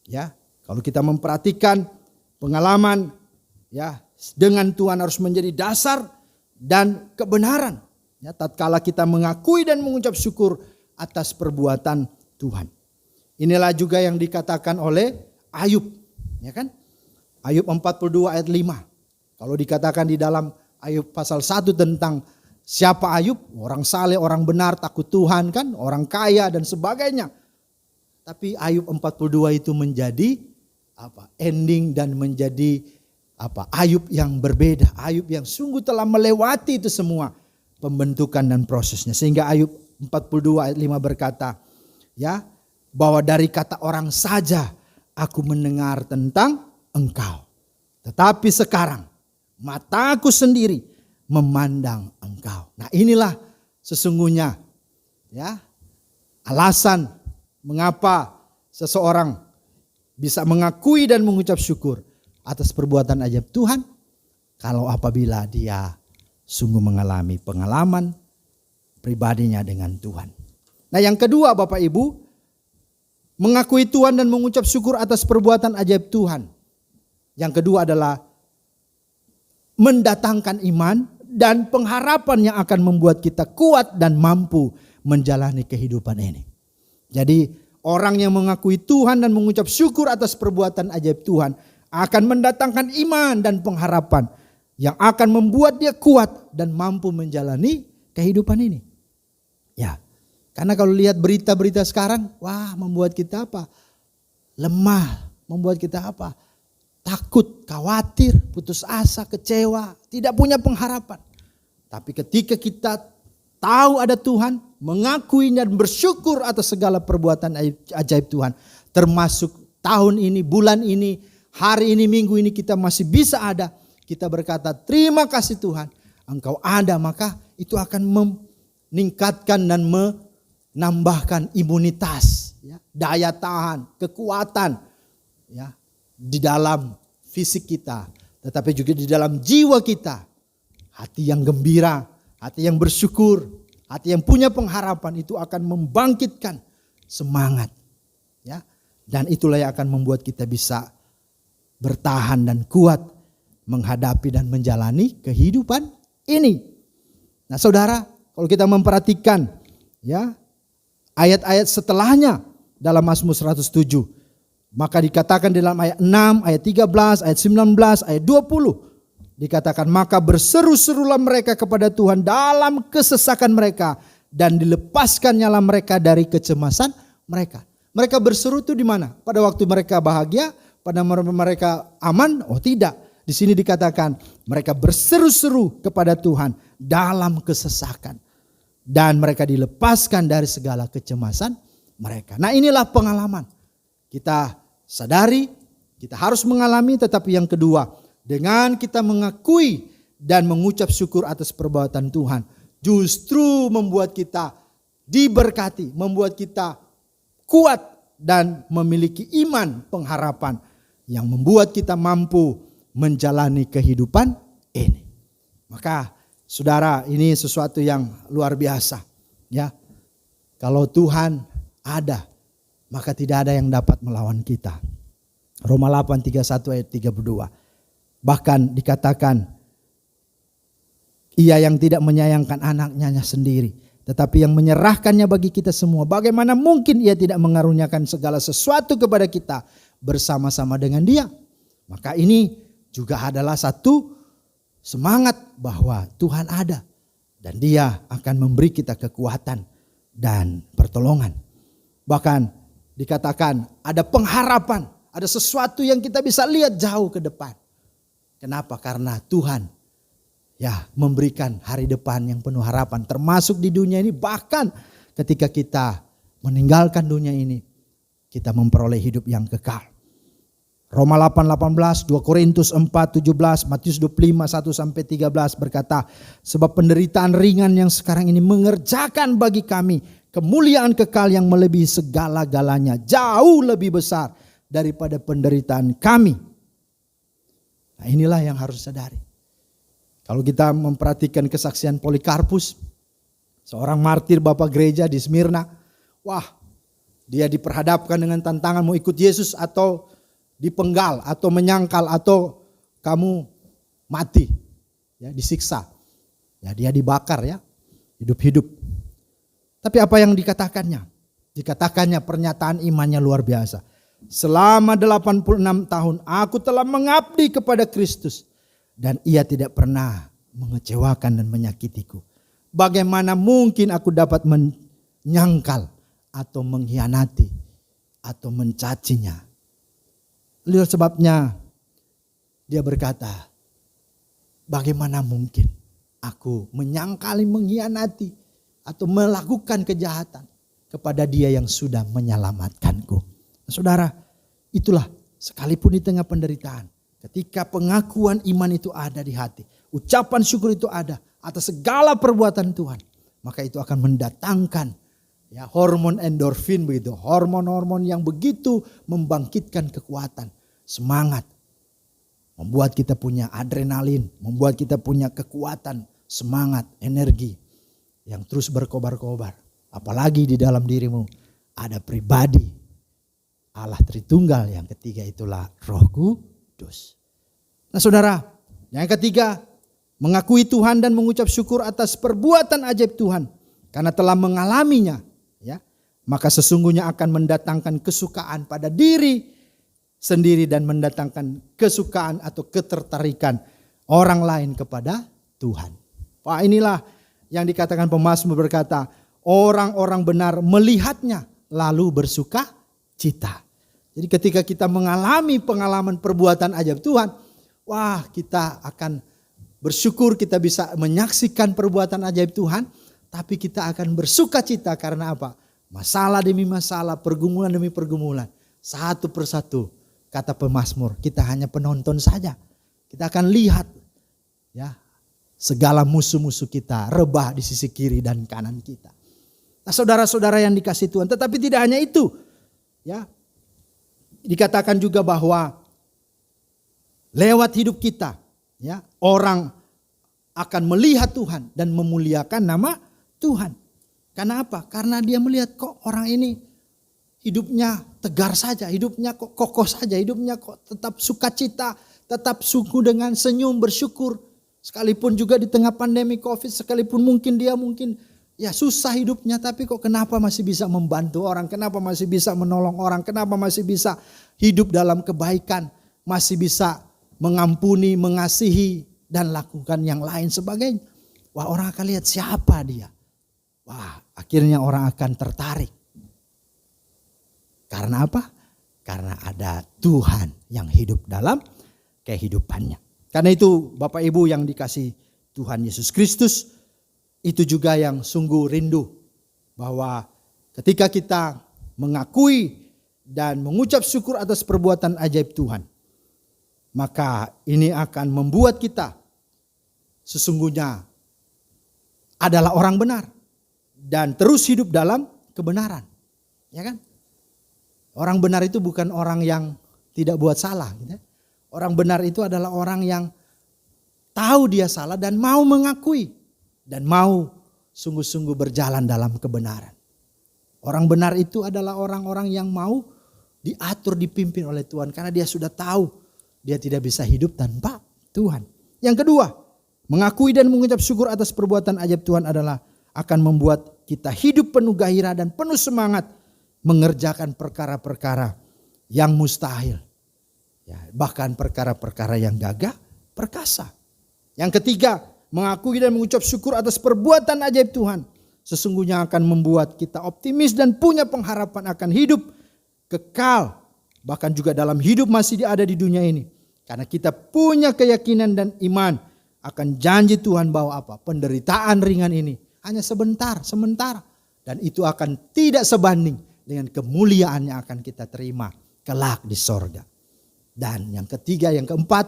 Ya, kalau kita memperhatikan pengalaman ya dengan Tuhan harus menjadi dasar dan kebenaran. Ya, tatkala kita mengakui dan mengucap syukur atas perbuatan Tuhan. Inilah juga yang dikatakan oleh Ayub, ya kan? Ayub 42 ayat 5. Kalau dikatakan di dalam Ayub pasal 1 tentang siapa Ayub, orang saleh, orang benar, takut Tuhan kan, orang kaya dan sebagainya. Tapi Ayub 42 itu menjadi ending dan menjadi Ayub yang berbeda, Ayub yang sungguh telah melewati itu semua pembentukan dan prosesnya. Sehingga Ayub 42 ayat 5 berkata, ya, bahwa dari kata orang saja aku mendengar tentang engkau, tetapi sekarang mataku sendiri memandang engkau. Nah, inilah sesungguhnya ya alasan mengapa seseorang bisa mengakui dan mengucap syukur atas perbuatan ajaib Tuhan kalau apabila dia sungguh mengalami pengalaman pribadinya dengan Tuhan. Nah, yang kedua Bapak Ibu, mengakui Tuhan dan mengucap syukur atas perbuatan ajaib Tuhan. Yang kedua adalah mendatangkan iman dan pengharapan yang akan membuat kita kuat dan mampu menjalani kehidupan ini. Jadi orang yang mengakui Tuhan dan mengucap syukur atas perbuatan ajaib Tuhan akan mendatangkan iman dan pengharapan yang akan membuat dia kuat dan mampu menjalani kehidupan ini. Ya, karena kalau lihat berita-berita sekarang, wah, membuat kita lemah, membuat kita takut, khawatir, putus asa, kecewa, tidak punya pengharapan. Tapi ketika kita tahu ada Tuhan, mengakui dan bersyukur atas segala perbuatan ajaib Tuhan. Termasuk tahun ini, bulan ini, hari ini, minggu ini kita masih bisa ada. Kita berkata terima kasih Tuhan, Engkau ada, maka itu akan meningkatkan dan menambahkan imunitas, ya, daya tahan, kekuatan ya, di dalam fisik kita. Tetapi juga di dalam jiwa kita. Hati yang gembira, hati yang bersyukur, hati yang punya pengharapan itu akan membangkitkan semangat. Ya. Dan itulah yang akan membuat kita bisa bertahan dan kuat menghadapi dan menjalani kehidupan ini. Nah, saudara, kalau kita memperhatikan ya ayat-ayat setelahnya dalam Mazmur 107, maka dikatakan dalam ayat 6, ayat 13, ayat 19, ayat 20 dikatakan, maka berseru-serulah mereka kepada Tuhan dalam kesesakan mereka dan dilepaskannya mereka dari kecemasan mereka. Mereka berseru itu di mana? Pada waktu mereka bahagia, pada mereka aman? Oh tidak. Di sini dikatakan mereka berseru-seru kepada Tuhan dalam kesesakan dan mereka dilepaskan dari segala kecemasan mereka. Nah, inilah pengalaman. Kita sadari, kita harus mengalami, tetapi yang kedua, dengan kita mengakui dan mengucap syukur atas perbuatan Tuhan, justru membuat kita diberkati, membuat kita kuat dan memiliki iman pengharapan yang membuat kita mampu menjalani kehidupan ini. Maka saudara, ini sesuatu yang luar biasa ya. Kalau Tuhan ada, maka tidak ada yang dapat melawan kita. Roma 8:31 ayat 32. Bahkan dikatakan, ia yang tidak menyayangkan anaknya sendiri, tetapi yang menyerahkannya bagi kita semua. Bagaimana mungkin ia tidak mengaruniakan segala sesuatu kepada kita bersama-sama dengan dia? Maka ini juga adalah satu semangat bahwa Tuhan ada dan dia akan memberi kita kekuatan dan pertolongan. Bahkan dikatakan ada pengharapan, ada sesuatu yang kita bisa lihat jauh ke depan. Kenapa? Karena Tuhan ya memberikan hari depan yang penuh harapan, termasuk di dunia ini. Bahkan ketika kita meninggalkan dunia ini, kita memperoleh hidup yang kekal. Roma 8:18, 2 Korintus 4:17, Matius 25 1-13 berkata, sebab penderitaan ringan yang sekarang ini mengerjakan bagi kami kemuliaan kekal yang melebihi segala-galanya, jauh lebih besar daripada penderitaan kami. Nah, inilah yang harus sadari. Kalau kita memperhatikan kesaksian Polikarpus, seorang martir bapak gereja di Smyrna, wah, dia diperhadapkan dengan tantangan mau ikut Yesus atau dipenggal atau menyangkal atau kamu mati, ya, disiksa. Ya, dia dibakar ya, hidup-hidup. Tapi apa yang dikatakannya? Dikatakannya pernyataan imannya luar biasa. Selama 86 tahun aku telah mengabdi kepada Kristus dan ia tidak pernah mengecewakan dan menyakitiku. Bagaimana mungkin aku dapat menyangkal atau mengkhianati atau mencacinya? Lihat sebabnya dia berkata, bagaimana mungkin aku menyangkali, mengkhianati atau melakukan kejahatan kepada dia yang sudah menyelamatkanku. Saudara, itulah sekalipun di tengah penderitaan, ketika pengakuan iman itu ada di hati, ucapan syukur itu ada atas segala perbuatan Tuhan, maka itu akan mendatangkan ya hormon endorfin begitu, hormon-hormon yang begitu membangkitkan kekuatan, semangat, membuat kita punya adrenalin, membuat kita punya kekuatan, semangat, energi yang terus berkobar-kobar. Apalagi di dalam dirimu ada pribadi Allah Tritunggal, yang ketiga itulah Roh Kudus. Nah saudara, yang ketiga, mengakui Tuhan dan mengucap syukur atas perbuatan ajaib Tuhan karena telah mengalaminya, ya, maka sesungguhnya akan mendatangkan kesukaan pada diri sendiri dan mendatangkan kesukaan atau ketertarikan orang lain kepada Tuhan. Wah, inilah yang dikatakan pemazmur berkata, orang-orang benar melihatnya lalu bersuka cita. Jadi ketika kita mengalami pengalaman perbuatan ajaib Tuhan, wah, kita akan bersyukur kita bisa menyaksikan perbuatan ajaib Tuhan, tapi kita akan bersuka cita karena apa? Masalah demi masalah, pergumulan demi pergumulan, satu persatu, kata pemazmur, kita hanya penonton saja. Kita akan lihat ya segala musuh-musuh kita rebah di sisi kiri dan kanan kita. Nah, saudara-saudara yang dikasihi Tuhan, tetapi tidak hanya itu, ya. Dikatakan juga bahwa lewat hidup kita, ya, orang akan melihat Tuhan dan memuliakan nama Tuhan. Karena apa? Karena dia melihat kok orang ini hidupnya tegar saja, hidupnya kok kokoh saja, hidupnya kok tetap sukacita, tetap suku dengan senyum, bersyukur. Sekalipun juga di tengah pandemi COVID, sekalipun dia mungkin ya susah hidupnya, tapi kok kenapa masih bisa membantu orang, kenapa masih bisa menolong orang, kenapa masih bisa hidup dalam kebaikan, masih bisa mengampuni, mengasihi, dan lakukan yang lain sebagainya. Wah, orang akan lihat siapa dia. Wah, akhirnya orang akan tertarik. Karena apa? Karena ada Tuhan yang hidup dalam kehidupannya. Karena itu Bapak Ibu yang dikasih Tuhan Yesus Kristus, itu juga yang sungguh rindu. Bahwa ketika kita mengakui dan mengucap syukur atas perbuatan ajaib Tuhan, maka ini akan membuat kita sesungguhnya adalah orang benar. Dan terus hidup dalam kebenaran. Ya kan? Orang benar itu bukan orang yang tidak buat salah. Gitu. Orang benar itu adalah orang yang tahu dia salah dan mau mengakui. Dan mau sungguh-sungguh berjalan dalam kebenaran. Orang benar itu adalah orang-orang yang mau diatur, dipimpin oleh Tuhan. Karena dia sudah tahu dia tidak bisa hidup tanpa Tuhan. Yang kedua, mengakui dan mengucap syukur atas perbuatan ajaib Tuhan adalah akan membuat kita hidup penuh gairah dan penuh semangat mengerjakan perkara-perkara yang mustahil. Ya, bahkan perkara-perkara yang gagah perkasa. Yang ketiga, mengakui dan mengucap syukur atas perbuatan ajaib Tuhan. Sesungguhnya akan membuat kita optimis dan punya pengharapan akan hidup kekal. Bahkan juga dalam hidup masih ada di dunia ini. Karena kita punya keyakinan dan iman akan janji Tuhan bahwa apa? Penderitaan ringan ini hanya sementara. Dan itu akan tidak sebanding dengan kemuliaan yang akan kita terima kelak di sorga. Dan yang ketiga, yang keempat,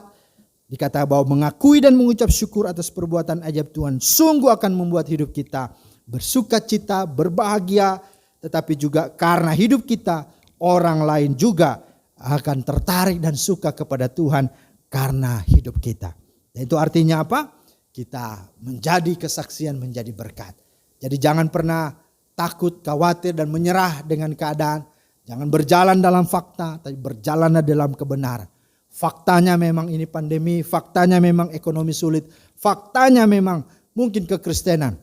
dikatakan bahwa mengakui dan mengucap syukur atas perbuatan ajaib Tuhan sungguh akan membuat hidup kita bersukacita, berbahagia. Tetapi juga karena hidup kita, orang lain juga akan tertarik dan suka kepada Tuhan karena hidup kita. Dan itu artinya apa? Kita menjadi kesaksian, menjadi berkat. Jadi jangan pernah takut, khawatir dan menyerah dengan keadaan. Jangan berjalan dalam fakta, tapi berjalanlah dalam kebenaran. Faktanya memang ini pandemi, faktanya memang ekonomi sulit, faktanya memang mungkin kekristenan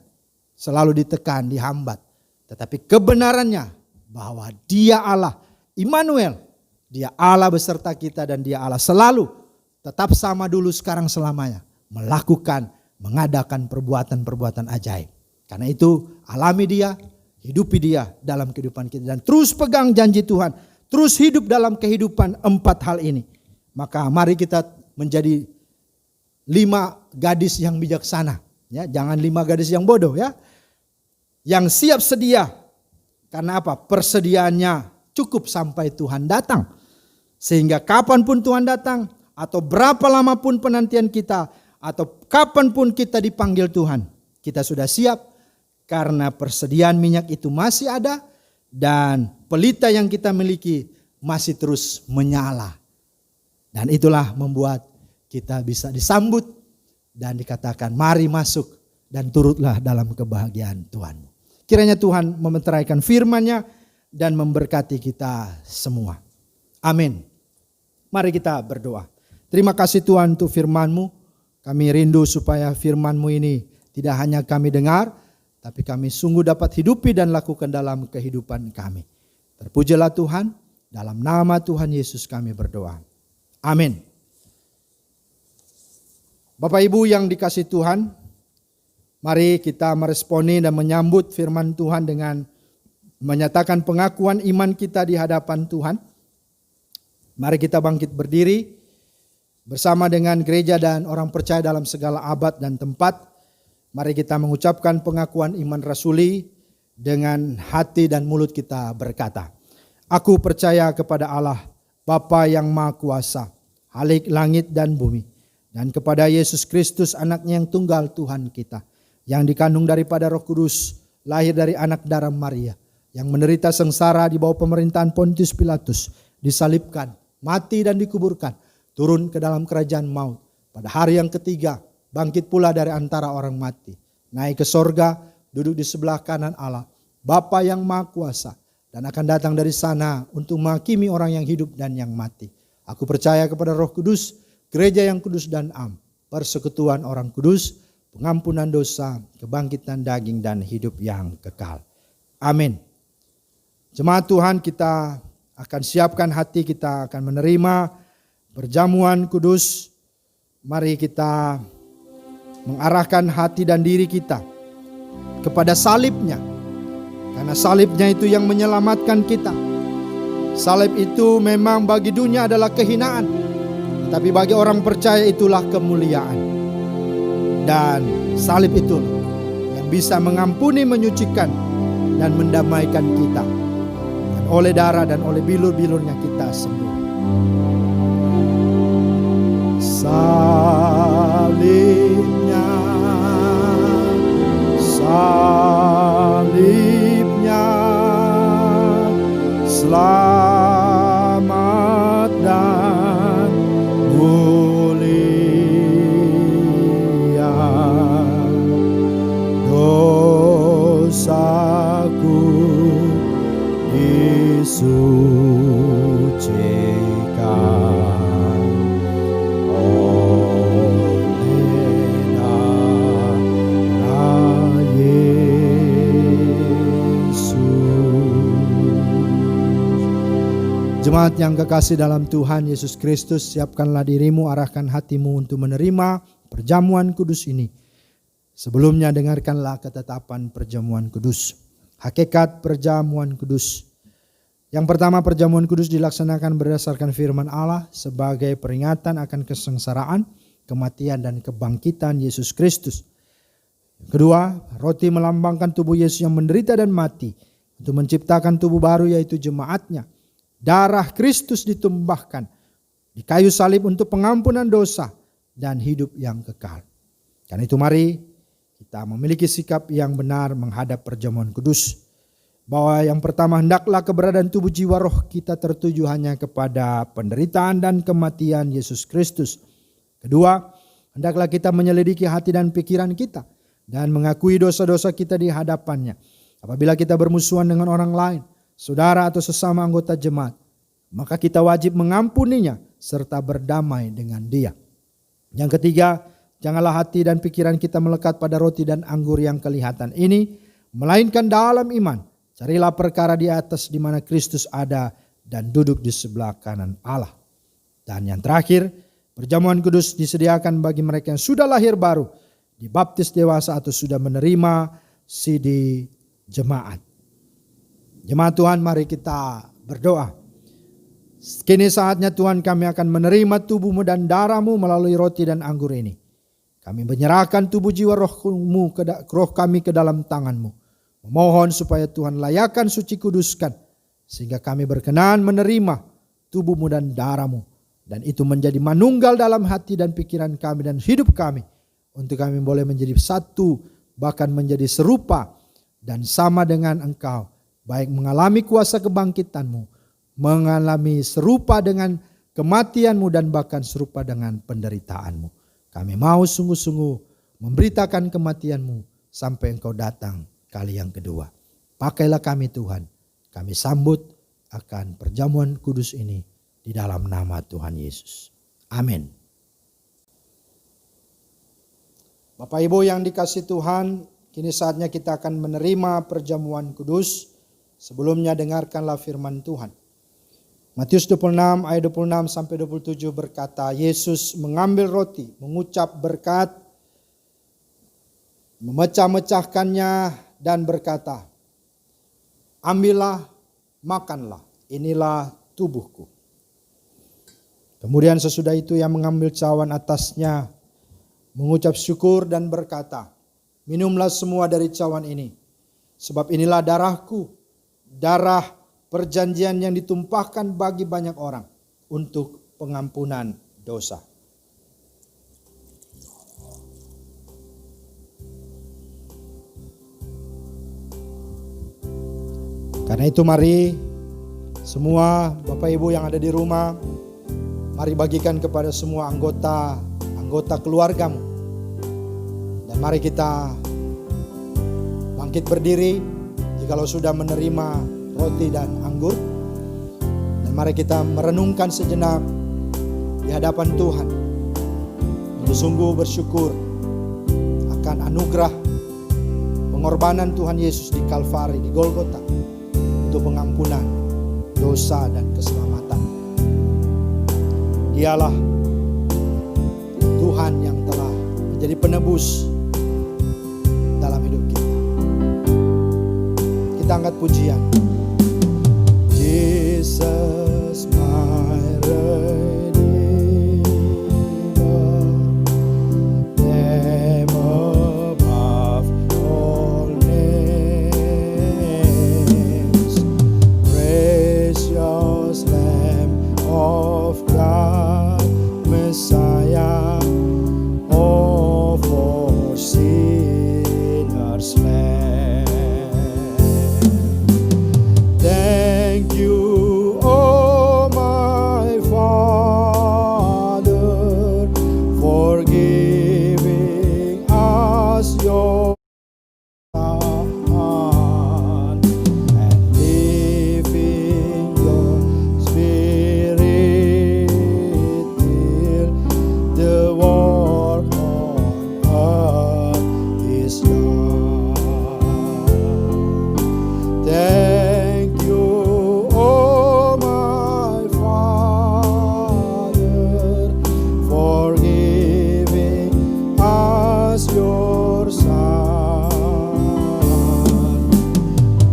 selalu ditekan, dihambat. Tetapi kebenarannya bahwa Dia Allah, Immanuel, Dia Allah beserta kita dan Dia Allah selalu tetap sama dulu, sekarang, selamanya. Mengadakan perbuatan-perbuatan ajaib. Karena itu alami Dia, hidupi Dia dalam kehidupan kita. Dan terus pegang janji Tuhan. Terus hidup dalam kehidupan 4 hal ini. Maka mari kita menjadi 5 gadis yang bijaksana. Ya, jangan 5 gadis yang bodoh ya. Yang siap sedia. Karena apa? Persediaannya cukup sampai Tuhan datang. Sehingga kapanpun Tuhan datang, atau berapa lama pun penantian kita, atau kapanpun kita dipanggil Tuhan, kita sudah siap. Karena persediaan minyak itu masih ada, dan pelita yang kita miliki masih terus menyala. Dan itulah membuat kita bisa disambut dan dikatakan mari masuk dan turutlah dalam kebahagiaan Tuhan. Kiranya Tuhan memeteraikan firman-Nya dan memberkati kita semua. Amin. Mari kita berdoa. Terima kasih Tuhan untuk firman-Mu. Kami rindu supaya firman-Mu ini tidak hanya kami dengar, tapi kami sungguh dapat hidupi dan lakukan dalam kehidupan kami. Terpujilah Tuhan, dalam nama Tuhan Yesus kami berdoa. Amin. Bapak Ibu yang dikasihi Tuhan, mari kita meresponi dan menyambut firman Tuhan dengan menyatakan pengakuan iman kita di hadapan Tuhan. Mari kita bangkit berdiri bersama dengan gereja dan orang percaya dalam segala abad dan tempat. Mari kita mengucapkan pengakuan iman rasuli dengan hati dan mulut kita berkata, aku percaya kepada Allah, Bapa yang Maha Kuasa, Khalik langit dan bumi, dan kepada Yesus Kristus anaknya yang tunggal Tuhan kita, yang dikandung daripada Roh Kudus, lahir dari anak darah Maria, yang menderita sengsara di bawah pemerintahan Pontius Pilatus, disalibkan, mati dan dikuburkan, turun ke dalam kerajaan maut, pada hari yang ketiga, bangkit pula dari antara orang mati, naik ke sorga, duduk di sebelah kanan Allah, Bapa yang Maha Kuasa, dan akan datang dari sana untuk menghakimi orang yang hidup dan yang mati. Aku percaya kepada Roh Kudus, gereja yang kudus dan am, persekutuan orang kudus, pengampunan dosa, kebangkitan daging dan hidup yang kekal. Amin. Jemaat Tuhan, kita akan siapkan hati, kita akan menerima perjamuan kudus. Mari kita mengarahkan hati dan diri kita kepada salibnya. Karena salibnya itu yang menyelamatkan kita. Salib itu memang bagi dunia adalah kehinaan, tetapi bagi orang percaya itulah kemuliaan. Dan salib itu yang bisa mengampuni, menyucikan, dan mendamaikan kita. Dan oleh darah dan oleh bilur-bilurnya kita sembuh. Salibnya, salibnya, selamat dan mulia. Dosaku disucikan oleh darah Yesus. Jemaat yang kekasih dalam Tuhan Yesus Kristus, siapkanlah dirimu, arahkan hatimu untuk menerima perjamuan kudus ini. Sebelumnya dengarkanlah ketetapan perjamuan kudus. Hakikat perjamuan kudus. Yang pertama, perjamuan kudus dilaksanakan berdasarkan firman Allah sebagai peringatan akan kesengsaraan, kematian dan kebangkitan Yesus Kristus. Kedua, roti melambangkan tubuh Yesus yang menderita dan mati untuk menciptakan tubuh baru, yaitu jemaatnya. Darah Kristus ditumpahkan di kayu salib untuk pengampunan dosa dan hidup yang kekal. Karena itu mari kita memiliki sikap yang benar menghadap perjamuan kudus. Bahwa yang pertama, hendaklah keberadaan tubuh jiwa roh kita tertuju hanya kepada penderitaan dan kematian Yesus Kristus. Kedua, hendaklah kita menyelidiki hati dan pikiran kita dan mengakui dosa-dosa kita di hadapannya. Apabila kita bermusuhan dengan orang lain, saudara atau sesama anggota jemaat, maka kita wajib mengampuninya serta berdamai dengan dia. Yang ketiga, janganlah hati dan pikiran kita melekat pada roti dan anggur yang kelihatan ini, melainkan dalam iman. Carilah perkara di atas di mana Kristus ada dan duduk di sebelah kanan Allah. Dan yang terakhir, perjamuan kudus disediakan bagi mereka yang sudah lahir baru, dibaptis dewasa atau sudah menerima sidi jemaat. Jemaat Tuhan, mari kita berdoa. Kini saatnya Tuhan, kami akan menerima tubuh-Mu dan darah-Mu melalui roti dan anggur ini. Kami menyerahkan tubuh jiwa roh kami ke dalam tangan-Mu. Memohon supaya Tuhan layakkan, suci, kuduskan, sehingga kami berkenan menerima tubuh-Mu dan darah-Mu. Dan itu menjadi manunggal dalam hati dan pikiran kami dan hidup kami. Untuk kami boleh menjadi satu, bahkan menjadi serupa dan sama dengan Engkau. Baik mengalami kuasa kebangkitan-Mu, mengalami serupa dengan kematian-Mu, dan bahkan serupa dengan penderitaan-Mu. Kami mau sungguh-sungguh memberitakan kematian-Mu sampai Engkau datang kali yang kedua. Pakailah kami Tuhan, kami sambut akan perjamuan kudus ini di dalam nama Tuhan Yesus. Amin. Bapak Ibu yang dikasihi Tuhan, kini saatnya kita akan menerima perjamuan kudus. Sebelumnya dengarkanlah firman Tuhan. Matius 26 ayat 26 sampai 27 berkata, Yesus mengambil roti, mengucap berkat, memecah-mecahkannya dan berkata, ambillah, makanlah, inilah tubuhku. Kemudian sesudah itu ia mengambil cawan atasnya, mengucap syukur dan berkata, minumlah semua dari cawan ini, sebab inilah darahku, darah perjanjian yang ditumpahkan bagi banyak orang untuk pengampunan dosa. Karena itu mari semua Bapak Ibu yang ada di rumah, mari bagikan kepada semua anggota keluargamu. Dan mari kita bangkit berdiri jikalau sudah menerima roti dan anggur. Dan mari kita merenungkan sejenak di hadapan Tuhan, sungguh bersyukur akan anugerah pengorbanan Tuhan Yesus di Kalvari, di Golgota, untuk pengampunan dosa dan keselamatan. Dialah Tuhan yang telah menjadi penebus dalam hidup kita. Kita angkat pujian. Jesus my Redeemer, name above all names, precious Lamb of God, Messiah, oh for sinners slain. Thank you, oh my Father, for giving us your Son and leaving your Spirit till the work on earth is done. Thank you, oh my Father, for giving us your Son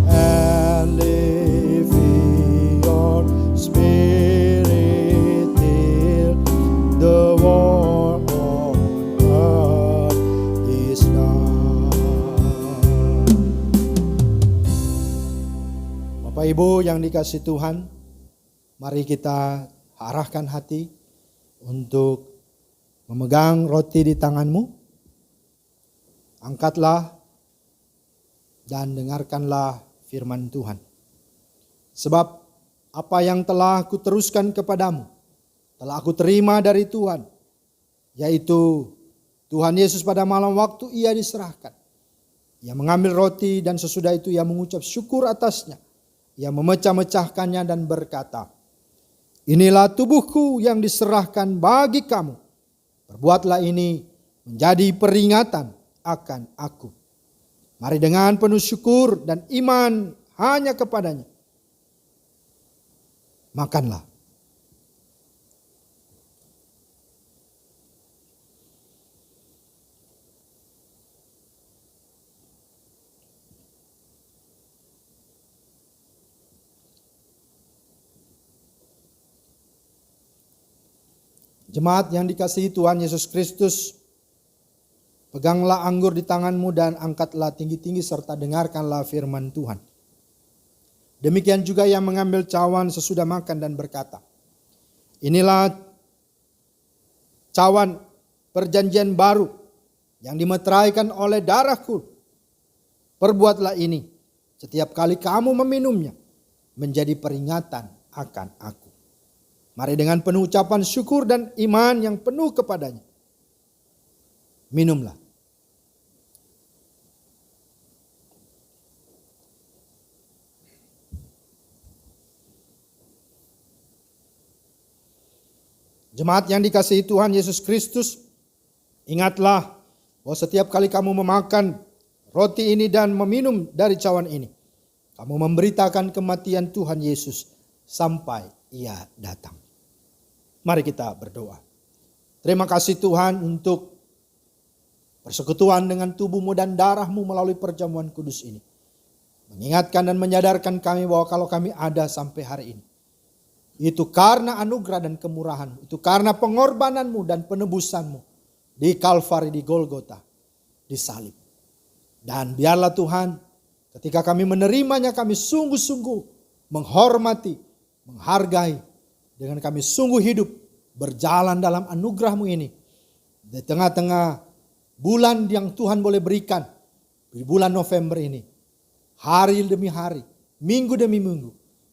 and leaving your Spirit till the work on earth is done. Bapak Ibu yang dikasihi Tuhan, mari kita arahkan hati untuk memegang roti di tanganmu. Angkatlah dan dengarkanlah firman Tuhan. Sebab apa yang telah aku teruskan kepadamu, telah aku terima dari Tuhan, yaitu Tuhan Yesus pada malam waktu ia diserahkan. Ia mengambil roti dan sesudah itu ia mengucap syukur atasnya. Ia memecah-mecahkannya dan berkata, inilah tubuhku yang diserahkan bagi kamu. Perbuatlah ini menjadi peringatan akan aku. Mari dengan penuh syukur dan iman hanya kepadanya, makanlah. Jemaat yang dikasihi Tuhan Yesus Kristus, peganglah anggur di tanganmu dan angkatlah tinggi-tinggi serta dengarkanlah firman Tuhan. Demikian juga yang mengambil cawan sesudah makan dan berkata, inilah cawan perjanjian baru yang dimeteraikan oleh darahku. Perbuatlah ini setiap kali kamu meminumnya menjadi peringatan akan aku. Mari dengan penuh ucapan syukur dan iman yang penuh kepadanya, minumlah. Jemaat yang dikasihi Tuhan Yesus Kristus, ingatlah bahwa setiap kali kamu memakan roti ini dan meminum dari cawan ini, kamu memberitakan kematian Tuhan Yesus sampai ia datang. Mari kita berdoa. Terima kasih Tuhan untuk persekutuan dengan tubuhmu dan darahmu melalui perjamuan kudus ini. Mengingatkan dan menyadarkan kami bahwa kalau kami ada sampai hari ini, itu karena anugerah dan kemurahan, itu karena pengorbananmu dan penebusanmu di Kalvari, di Golgota, di salib. Dan biarlah Tuhan, ketika kami menerimanya, kami sungguh-sungguh menghormati, menghargai, dengan kami sungguh hidup berjalan dalam anugerah-Mu ini. Di tengah-tengah bulan yang Tuhan boleh berikan, di bulan November ini, hari demi hari, minggu demi minggu,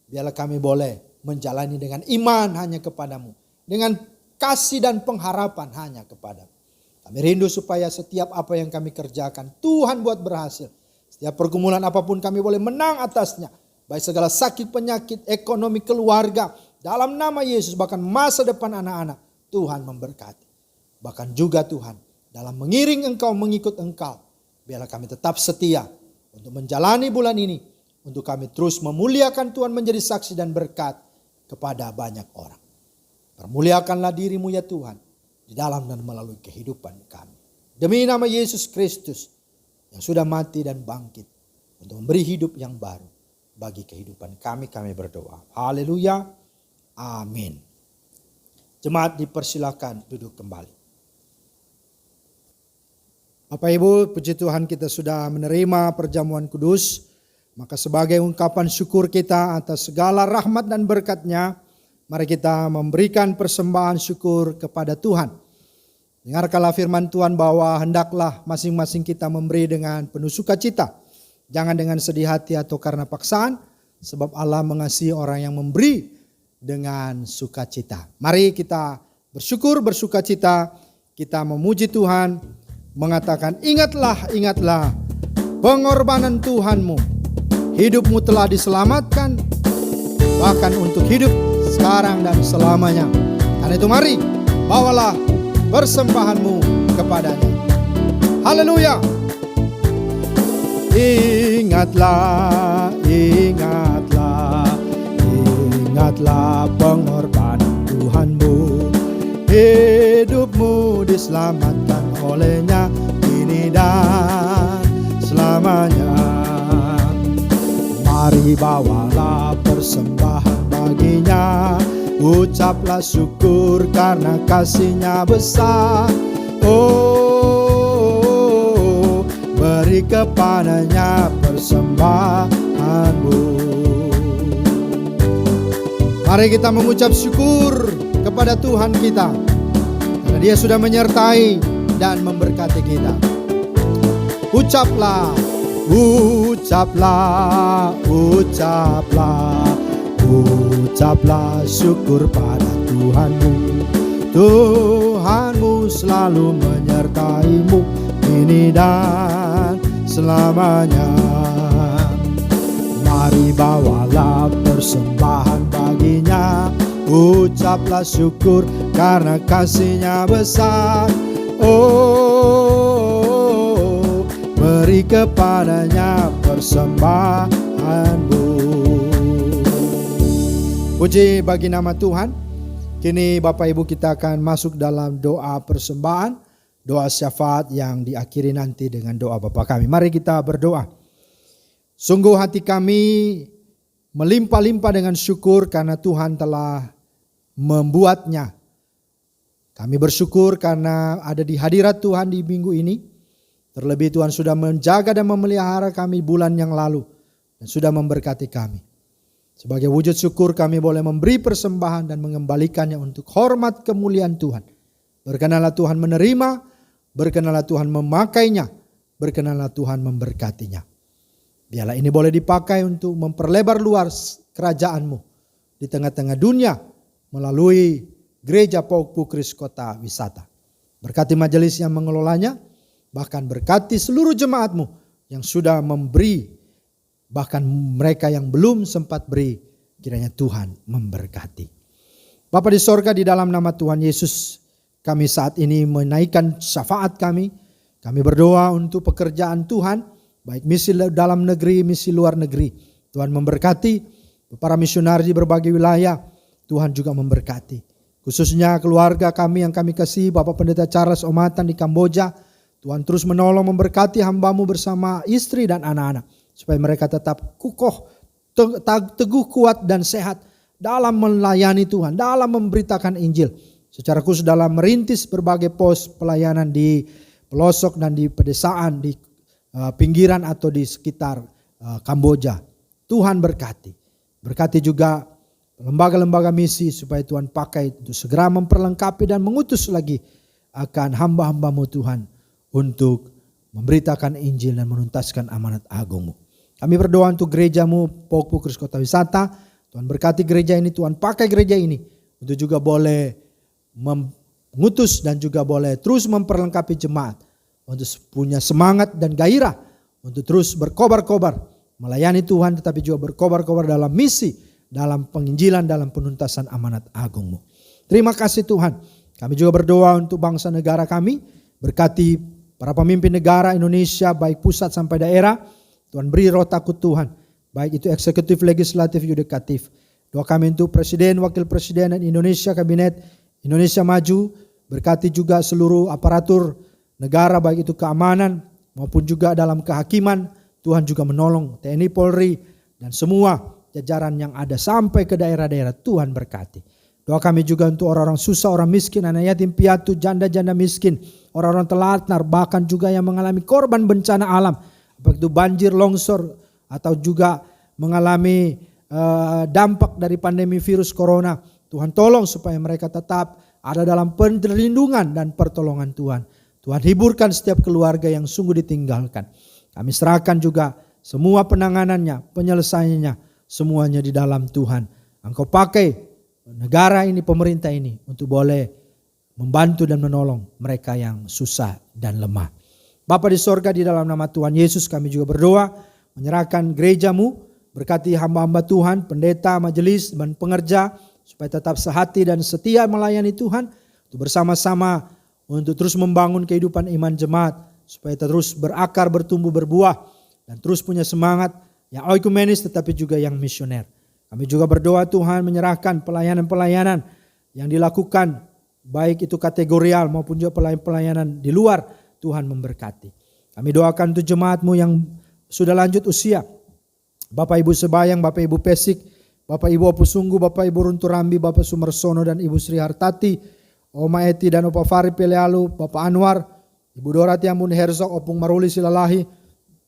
biarlah kami boleh menjalani dengan iman hanya kepadamu, dengan kasih dan pengharapan hanya kepadamu. Kami rindu supaya setiap apa yang kami kerjakan, Tuhan buat berhasil. Setiap pergumulan apapun kami boleh menang atasnya. baik segala sakit penyakit, ekonomi keluarga, dalam nama Yesus, bahkan masa depan anak-anak, Tuhan memberkati. Bahkan juga Tuhan, dalam mengiring Engkau, mengikut Engkau, biarlah kami tetap setia untuk menjalani bulan ini, untuk kami terus memuliakan Tuhan, menjadi saksi dan berkat kepada banyak orang. Permuliakanlah diri-Mu ya Tuhan, di dalam dan melalui kehidupan kami. Demi nama Yesus Kristus yang sudah mati dan bangkit untuk memberi hidup yang baru bagi kehidupan kami berdoa. Haleluya. Amin. Jemaat dipersilakan duduk kembali. Bapak Ibu, puji Tuhan kita sudah menerima perjamuan kudus. Maka sebagai ungkapan syukur kita atas segala rahmat dan berkat-Nya, mari kita memberikan persembahan syukur kepada Tuhan. Dengarkanlah firman Tuhan bahwa hendaklah masing-masing kita memberi dengan penuh sukacita. Jangan dengan sedih hati atau karena paksaan, sebab Allah mengasihi orang yang memberi dengan sukacita. Mari kita bersyukur, bersukacita, kita memuji Tuhan, mengatakan ingatlah, ingatlah pengorbanan Tuhanmu. Hidupmu telah diselamatkan, bahkan untuk hidup sekarang dan selamanya. Karena itu mari, bawalah persembahanmu kepadanya. Haleluya. Ingatlah, ingatlah, ingatlah pengorbanan Tuhanmu. Hidupmu diselamatkan olehnya kini dan selamanya. Mari bawalah persembahan baginya. Ucaplah syukur karena kasih-Nya besar. Oh, beri kepadanya persembahanmu. Mari kita mengucap syukur kepada Tuhan kita, karena Dia sudah menyertai dan memberkati kita. Ucaplah, ucaplah, ucaplah, ucaplah syukur pada Tuhanmu. Tuhanmu selalu menyertai-Mu kini dan selamanya. Mari bawalah persembahan baginya. Ucaplah syukur karena kasih-Nya besar. Oh, beri kepadanya persembahanmu. Puji bagi nama Tuhan. Kini Bapak Ibu kita akan masuk dalam doa persembahan, doa syafaat yang diakhiri nanti dengan doa Bapa kami. Mari kita berdoa. Sungguh hati kami melimpah-limpah dengan syukur karena Tuhan telah membuatnya. Kami bersyukur karena ada di hadirat Tuhan di minggu ini. Terlebih Tuhan sudah menjaga dan memelihara kami bulan yang lalu dan sudah memberkati kami. Sebagai wujud syukur kami boleh memberi persembahan dan mengembalikannya untuk hormat kemuliaan Tuhan. Berkenanlah Tuhan menerima, berkenanlah Tuhan memakainya, berkenanlah Tuhan memberkatinya. Biarlah ini boleh dipakai untuk memperlebar luar kerajaan-Mu di tengah-tengah dunia melalui Gereja Pauk Pukris Kota Wisata. Berkati majelis yang mengelolanya, bahkan berkati seluruh jemaat-Mu yang sudah memberi. Bahkan mereka yang belum sempat beri, kiranya Tuhan memberkati. Bapa di sorga, di dalam nama Tuhan Yesus, kami saat ini menaikkan syafaat kami. Kami berdoa untuk pekerjaan Tuhan, baik misi dalam negeri, misi luar negeri. Tuhan memberkati para misionaris di berbagai wilayah. Tuhan juga memberkati. Khususnya keluarga kami yang kami kasih, Bapak Pendeta Charles Omatan di Kamboja. Tuhan terus menolong memberkati hamba-Mu bersama istri dan anak-anak. Supaya mereka tetap kukoh, teguh, kuat dan sehat dalam melayani Tuhan, dalam memberitakan Injil. Secara khusus dalam merintis berbagai pos pelayanan di pelosok dan di pedesaan, di pinggiran atau di sekitar Kamboja. Tuhan berkati. Berkati juga lembaga-lembaga misi supaya Tuhan pakai untuk segera memperlengkapi dan mengutus lagi akan hamba-hamba-Mu Tuhan untuk memberitakan Injil dan menuntaskan amanat agung-Mu. Kami berdoa untuk gereja-Mu Pauk Pukris Kota Wisata. Tuhan berkati gereja ini, Tuhan pakai gereja ini untuk juga boleh mengutus dan juga boleh terus memperlengkapi jemaat untuk punya semangat dan gairah untuk terus berkobar-kobar melayani Tuhan, tetapi juga berkobar-kobar dalam misi, dalam penginjilan, dalam penuntasan amanat agung-Mu. Terima kasih Tuhan. Kami juga berdoa untuk bangsa negara kami, berkati para pemimpin negara Indonesia, baik pusat sampai daerah. Tuhan beri roh takut Tuhan, baik itu eksekutif, legislatif, yudikatif. Doa kami untuk Presiden, Wakil Presiden dan Indonesia, Kabinet Indonesia Maju, berkati juga seluruh aparatur negara, baik itu keamanan maupun juga dalam kehakiman. Tuhan juga menolong TNI, Polri, dan semua jajaran yang ada sampai ke daerah-daerah. Tuhan berkati. Doa kami juga untuk orang-orang susah, orang miskin, anak yatim piatu, janda-janda miskin, orang-orang telatnar, bahkan juga yang mengalami korban bencana alam, baik itu banjir, longsor, atau juga mengalami dampak dari pandemi virus corona. Tuhan tolong supaya mereka tetap ada dalam perlindungan dan pertolongan Tuhan. Tuhan hiburkan setiap keluarga yang sungguh ditinggalkan. Kami serahkan juga semua penanganannya, penyelesaiannya, semuanya di dalam Tuhan. Engkau pakai negara ini, pemerintah ini untuk boleh membantu dan menolong mereka yang susah dan lemah. Bapa di sorga, di dalam nama Tuhan Yesus kami juga berdoa, menyerahkan gereja-Mu, berkati hamba-hamba Tuhan, pendeta, majelis, dan pengerja, supaya tetap sehati dan setia melayani Tuhan, untuk bersama-sama untuk terus membangun kehidupan iman jemaat, supaya terus berakar, bertumbuh, berbuah, dan terus punya semangat yang oikumenis tetapi juga yang misioner. Kami juga berdoa Tuhan menyerahkan pelayanan-pelayanan yang dilakukan, baik itu kategorial maupun juga pelayanan di luar. Tuhan memberkati. Kami doakan untuk jemaat-Mu yang sudah lanjut usia, Bapak Ibu Sebayang, Bapak Ibu Pesik, Bapak Ibu Opusunggu, Bapak Ibu Runturambi, Bapak Sumersono dan Ibu Sri Hartati, Oma Eti dan Opa Fari Pelealu, Bapak Anwar, Ibu Dorati Amun Herzog, Opung Maruli Silalahi,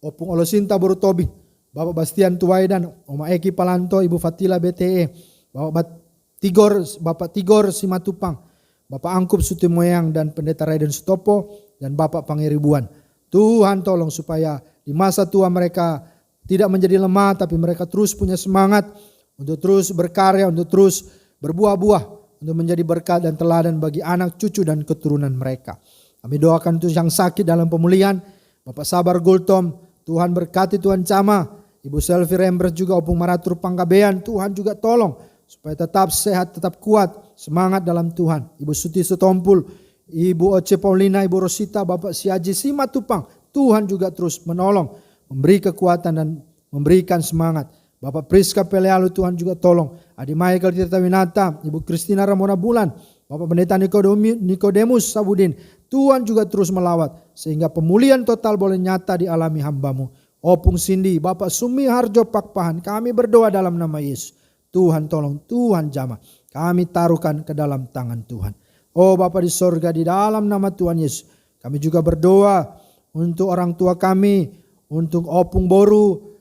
Opung Olosinta Borutobi, Bapak Bastian Tuwaidan, Oma Eki Palanto, Ibu Fatila BTE, Bapak Tigor Simatupang, Bapak Angkup Sutimoyang dan Pendeta Raiden Sutopo, dan Bapak Pangeribuan. Tuhan tolong supaya di masa tua mereka tidak menjadi lemah, tapi mereka terus punya semangat untuk terus berkarya, untuk terus berbuah-buah, untuk menjadi berkat dan teladan bagi anak, cucu, dan keturunan mereka. Kami doakan untuk yang sakit dalam pemulihan, Bapak Sabar Gultom, Tuhan berkati, Tuhan Cama, Ibu Selvi Rembers juga, Opung Maratur Panggabean, Tuhan juga tolong supaya tetap sehat, tetap kuat, semangat dalam Tuhan. Ibu Suti Setompul, Ibu Oce Paulina, Ibu Rosita, Bapak Siaji Simatupang, Tuhan juga terus menolong, memberi kekuatan dan memberikan semangat. Bapak Priska Pelealu, Tuhan juga tolong. Adi Michael Tirta Winata, Ibu Kristina Ramona Bulan, Bapak Pendeta Nikodemus Sabudin, Tuhan juga terus melawat sehingga pemulihan total boleh nyata dialami hamba-Mu. Opung Cindy, Bapak Sumi Harjo Pakpahan, kami berdoa dalam nama Yesus. Tuhan tolong, Tuhan jamah, kami taruhkan ke dalam tangan Tuhan. Oh Bapa di sorga, di dalam nama Tuhan Yesus, kami juga berdoa untuk orang tua kami, untuk Opung Boru,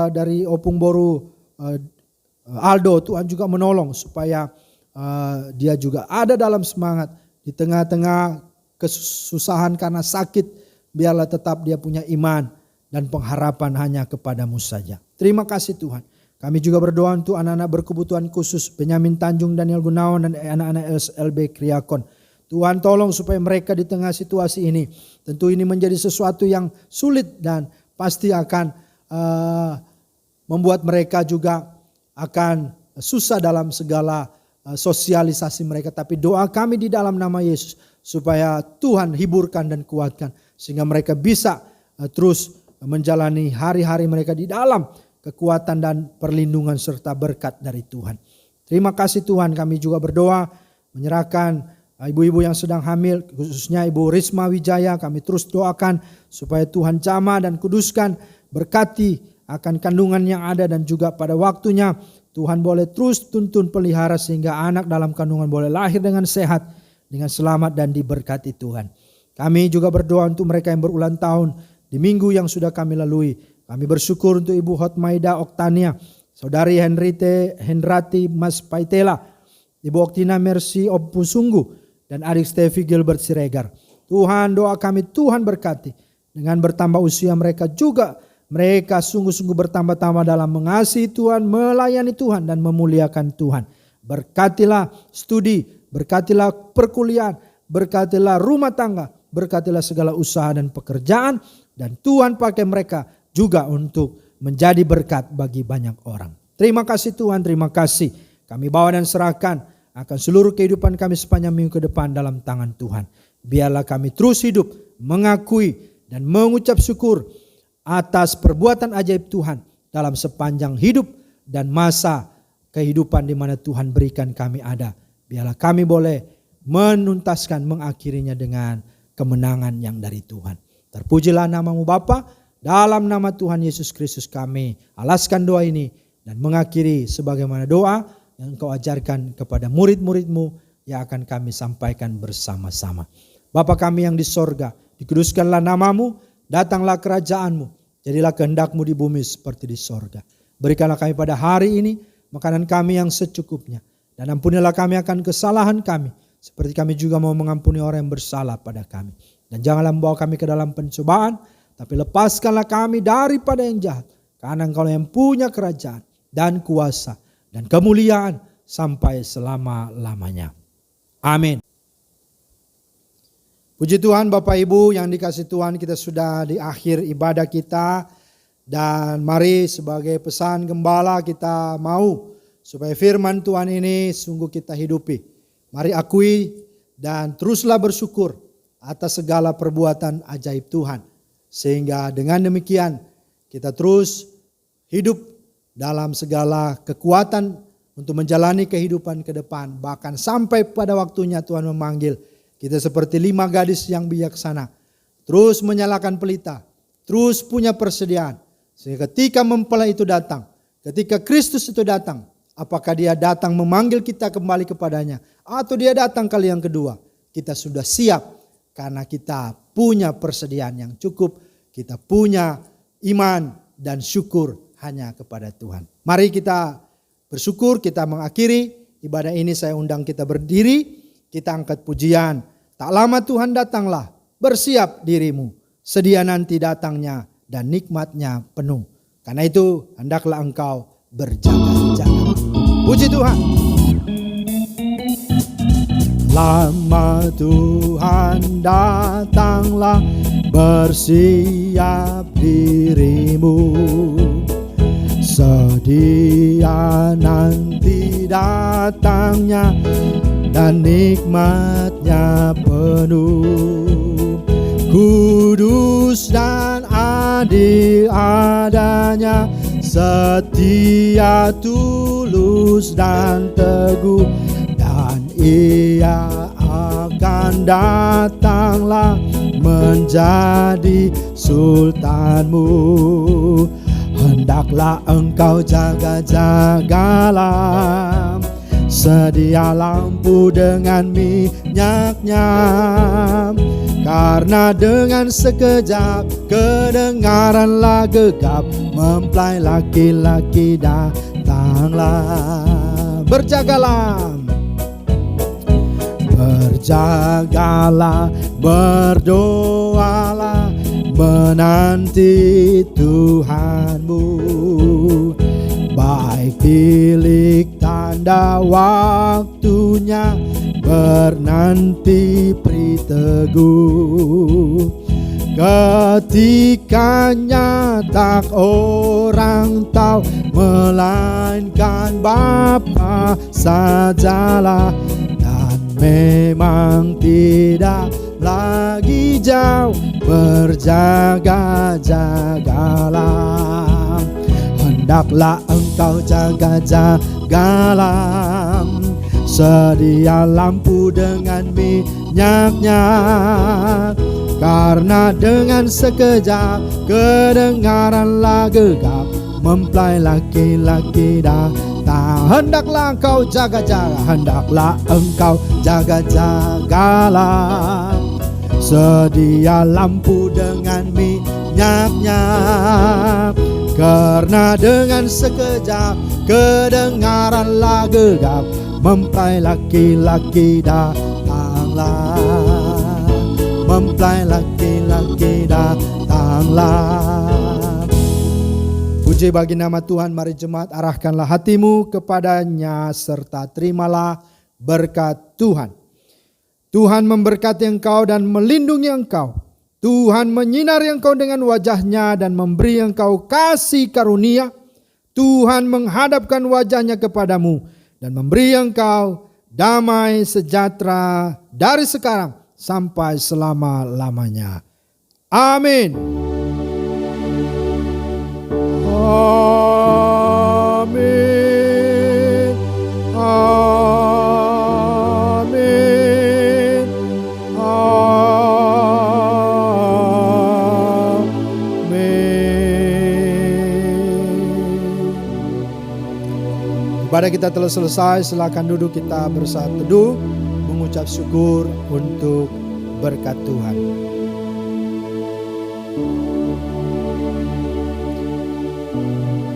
dari Opung Boru Aldo, Tuhan juga menolong supaya dia juga ada dalam semangat di tengah-tengah kesusahan karena sakit, biarlah tetap dia punya iman dan pengharapan hanya kepadamu saja. Terima kasih Tuhan. Kami juga berdoa untuk anak-anak berkebutuhan khusus, Benyamin Tanjung, Daniel Gunawan, dan anak-anak SLB Kriakon. Tuhan tolong supaya mereka di tengah situasi ini, tentu ini menjadi sesuatu yang sulit dan pasti akan membuat mereka juga akan susah dalam segala sosialisasi mereka. Tapi doa kami di dalam nama Yesus supaya Tuhan hiburkan dan kuatkan sehingga mereka bisa terus menjalani hari-hari mereka di dalam kekuatan dan perlindungan serta berkat dari Tuhan. Terima kasih Tuhan, kami juga berdoa menyerahkan ibu-ibu yang sedang hamil, khususnya Ibu Risma Wijaya, kami terus doakan supaya Tuhan jamah dan kuduskan, berkati akan kandungan yang ada dan juga pada waktunya Tuhan boleh terus tuntun pelihara sehingga anak dalam kandungan boleh lahir dengan sehat, dengan selamat dan diberkati Tuhan. Kami juga berdoa untuk mereka yang berulang tahun di minggu yang sudah kami lalui. Kami bersyukur untuk Ibu Hotmaida Oktania, Saudari Hendrati Mas Paitela, Ibu Oktina Mercy Opusunggu, dan adik Stevi Gilbert Siregar. Tuhan, doa kami Tuhan berkati. Dengan bertambah usia mereka juga, mereka sungguh-sungguh bertambah-tambah dalam mengasihi Tuhan, melayani Tuhan, dan memuliakan Tuhan. Berkatilah studi, berkatilah perkuliahan, berkatilah rumah tangga, berkatilah segala usaha dan pekerjaan, dan Tuhan pakai mereka juga untuk menjadi berkat bagi banyak orang. Terima kasih Tuhan, terima kasih. Kami bawa dan serahkan akan seluruh kehidupan kami sepanjang minggu ke depan dalam tangan Tuhan. Biarlah kami terus hidup mengakui dan mengucap syukur atas perbuatan ajaib Tuhan dalam sepanjang hidup dan masa kehidupan di mana Tuhan berikan kami ada. Biarlah kami boleh menuntaskan, mengakhirinya dengan kemenangan yang dari Tuhan. Terpujilah nama-Mu Bapa, dalam nama Tuhan Yesus Kristus kami alaskan doa ini dan mengakhiri sebagaimana doa yang Engkau ajarkan kepada murid-murid-Mu yang akan kami sampaikan bersama-sama. Bapa kami yang di sorga, dikuduskanlah nama-Mu, datanglah kerajaan-Mu, jadilah kehendak-Mu di bumi seperti di sorga. Berikanlah kami pada hari ini makanan kami yang secukupnya, dan ampunilah kami akan kesalahan kami, seperti kami juga mau mengampuni orang yang bersalah pada kami. Dan janganlah membawa kami ke dalam pencobaan, tapi lepaskanlah kami daripada yang jahat, karena Engkau yang punya kerajaan dan kuasa dan kemuliaan sampai selama-lamanya. Amin. Puji Tuhan Bapak Ibu yang dikasihi Tuhan, kita sudah di akhir ibadah kita. Dan mari sebagai pesan gembala kita mau supaya firman Tuhan ini sungguh kita hidupi. Mari akui dan teruslah bersyukur atas segala perbuatan ajaib Tuhan. Sehingga dengan demikian kita terus hidup dalam segala kekuatan untuk menjalani kehidupan ke depan. Bahkan sampai pada waktunya Tuhan memanggil kita seperti 5 gadis yang bijaksana. Terus menyalakan pelita, terus punya persediaan. Sehingga ketika mempelai itu datang, ketika Kristus itu datang, apakah dia datang memanggil kita kembali kepadanya, atau dia datang kali yang kedua, kita sudah siap karena kita punya persediaan yang cukup, kita punya iman dan syukur hanya kepada Tuhan. Mari kita bersyukur, kita mengakhiri ibadah ini. Saya undang kita berdiri, kita angkat pujian. Tak lama Tuhan datanglah, bersiap dirimu, sedia nanti datangnya dan nikmatnya penuh. Karena itu hendaklah engkau berjaga-jaga. Puji Tuhan. Lama Tuhan datanglah, bersiap dirimu, sedia nanti datangnya dan nikmatnya penuh. Kudus dan adil adanya, setia, tulus dan teguh, dan ia akan datanglah menjadi sultanmu. Hendaklah engkau jaga-jagalah, sedia lampu dengan minyaknya, karena dengan sekejap kedengaranlah gegap, mempelai laki-laki datanglah. Berjagalah, berjagalah, berdoalah, menanti Tuhanmu. Baik tilik tanda waktunya, bernanti pri teguh. Ketikanya tak orang tahu, melainkan Bapa sajalah. Dan memang tidak lagi jauh, berjaga-jagalah. Hendaklah engkau jaga-jagalah, sedia lampu dengan minyaknya, karena dengan sekejap kedengaranlah gegap, mempelai laki-laki datang. Hendaklah engkau jaga-jaga, hendaklah engkau jaga-jagalah, sedia lampu dengan minyaknya, karena dengan sekejap kedengaranlah gegap, mempelai laki-laki datanglah, mempelai laki-laki datanglah. Puji bagi nama Tuhan. Mari jemaat arahkanlah hatimu kepadanya serta terimalah berkat Tuhan. Tuhan memberkati engkau dan melindungi engkau. Tuhan menyinari engkau dengan wajah-Nya dan memberi engkau kasih karunia. Tuhan menghadapkan wajah-Nya kepadamu dan memberi engkau damai sejahtera dari sekarang sampai selama-lamanya. Amin. Amin. Amin. Ibadah kita telah selesai, silakan duduk, kita bersaat teduh mengucap syukur untuk berkat Tuhan.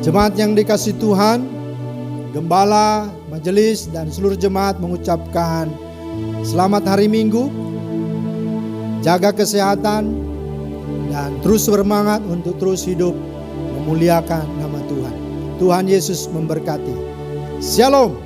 Jemaat yang dikasihi Tuhan, gembala, majelis, dan seluruh jemaat mengucapkan selamat hari Minggu. Jaga kesehatan dan terus bersemangat untuk terus hidup memuliakan nama Tuhan. Tuhan Yesus memberkati. Shalom.